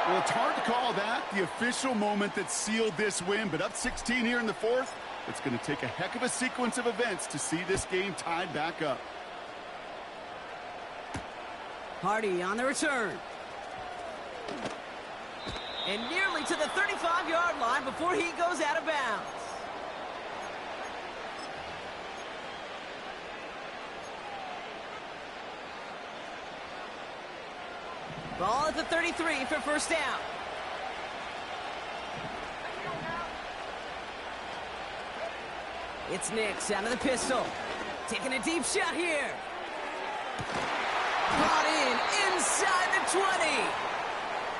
Well, it's hard to call that the official moment that sealed this win, but up 16 here in the fourth, it's going to take a heck of a sequence of events to see this game tied back up. Hardy on the return. And nearly to the 35-yard line before he goes out of bounds. Ball at the 33 for first down. It's Nix out of the pistol. Taking a deep shot here. Brought in inside the 20.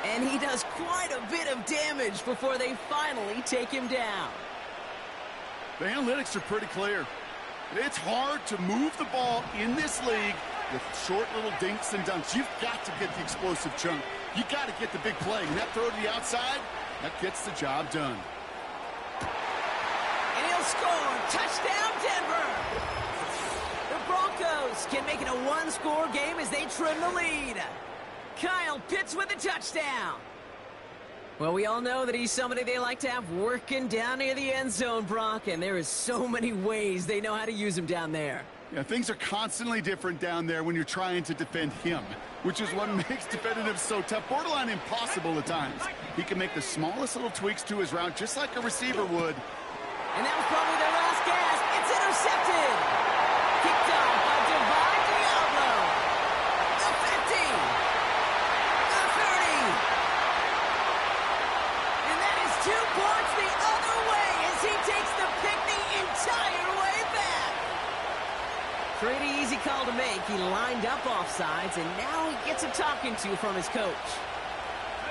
And he does quite a bit of damage before they finally take him down. The analytics are pretty clear. It's hard to move the ball in this league with short little dinks and dunks. You've got to get the explosive chunk. You got to get the big play. And that throw to the outside, that gets the job done. And he'll score. Touchdown, Denver. The Broncos can make it a one-score game as they trim the lead. Kyle Pitts with a touchdown. Well, we all know that he's somebody they like to have working down near the end zone, Brock, and there is so many ways they know how to use him down there. Yeah, things are constantly different down there when you're trying to defend him, which is what makes defending him so tough, borderline impossible at times. He can make the smallest little tweaks to his route just like a receiver would. And that was probably their last gasp. It's intercepted. Kicked off by Divine Diablo. The 50. The 30. And that is 2 points the other way as he takes the pick the entire way back. Pretty easy call to make. He lined up offsides, and now he gets a talking to from his coach.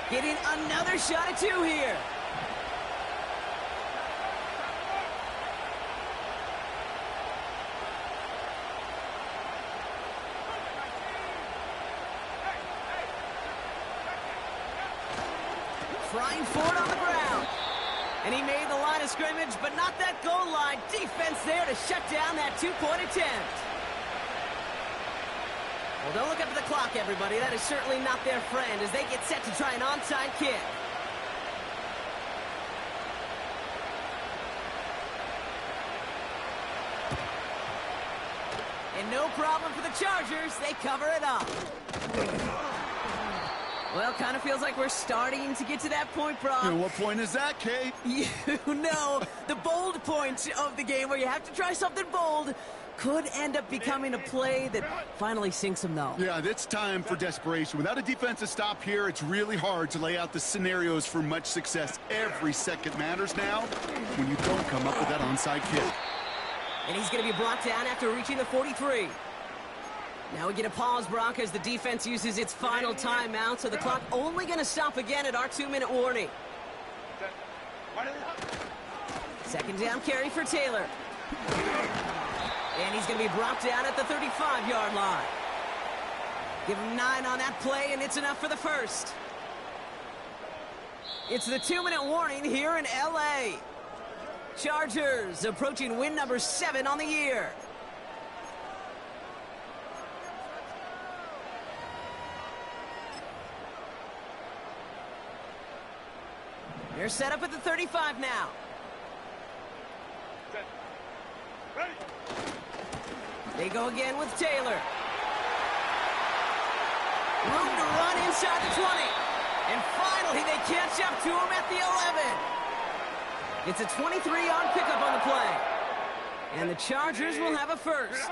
Getting another shot at 2 here. Flying forward on the ground. And he made the line of scrimmage, but not that goal line. Defense there to shut down that 2-point attempt. Well, don't look up at the clock, everybody. That is certainly not their friend as they get set to try an onside kick. And no problem for the Chargers. They cover it up. Well, kind of feels like we're starting to get to that point, Brock. And what point is that, Kate? You know, the bold point of the game where you have to try something bold could end up becoming a play that finally sinks him, though. Yeah, it's time for desperation. Without a defensive stop here, it's really hard to lay out the scenarios for much success. Every second matters now when you don't come up with that onside kick. And he's going to be brought down after reaching the 43. Now we get a pause, Brock, as the defense uses its final timeout, so the clock only going to stop again at our 2-minute warning. Second down carry for Taylor. And he's going to be brought down at the 35-yard line. Give him 9 on that play, and it's enough for the first. It's the 2-minute warning here in L.A. Chargers approaching win number 7 on the year. They're set up at the 35 now. Ready. They go again with Taylor. Room to run inside the 20. And finally, they catch up to him at the 11. It's a 23-yard pickup on the play. And the Chargers will have a first.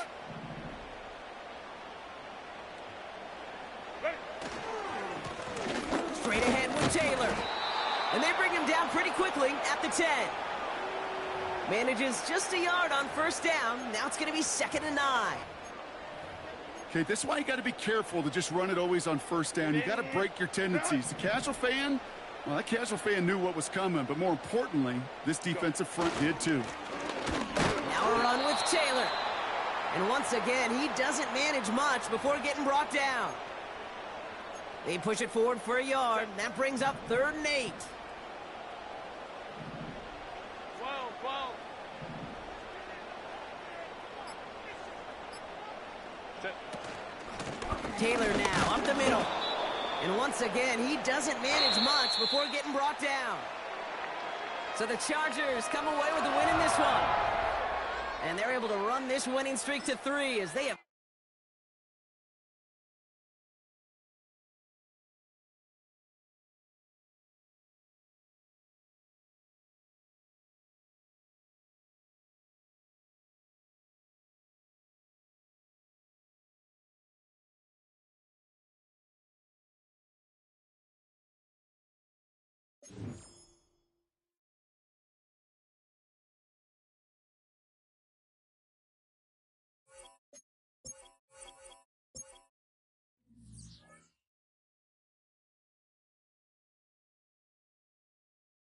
Straight ahead with Taylor. And they bring him down pretty quickly at the 10. Manages just a yard on first down. Now it's going to be 2nd and 9. Okay, this is why you got to be careful to just run it always on first down. You got to break your tendencies. The casual fan, well, that casual fan knew what was coming, but more importantly, this defensive front did too. Now a run with Taylor. And once again, he doesn't manage much before getting brought down. They push it forward for a yard. And that brings up 3rd and 8. 12. Taylor now, up the middle. And once again, he doesn't manage much before getting brought down. So the Chargers come away with the win in this one. And they're able to run this winning streak to 3 as they have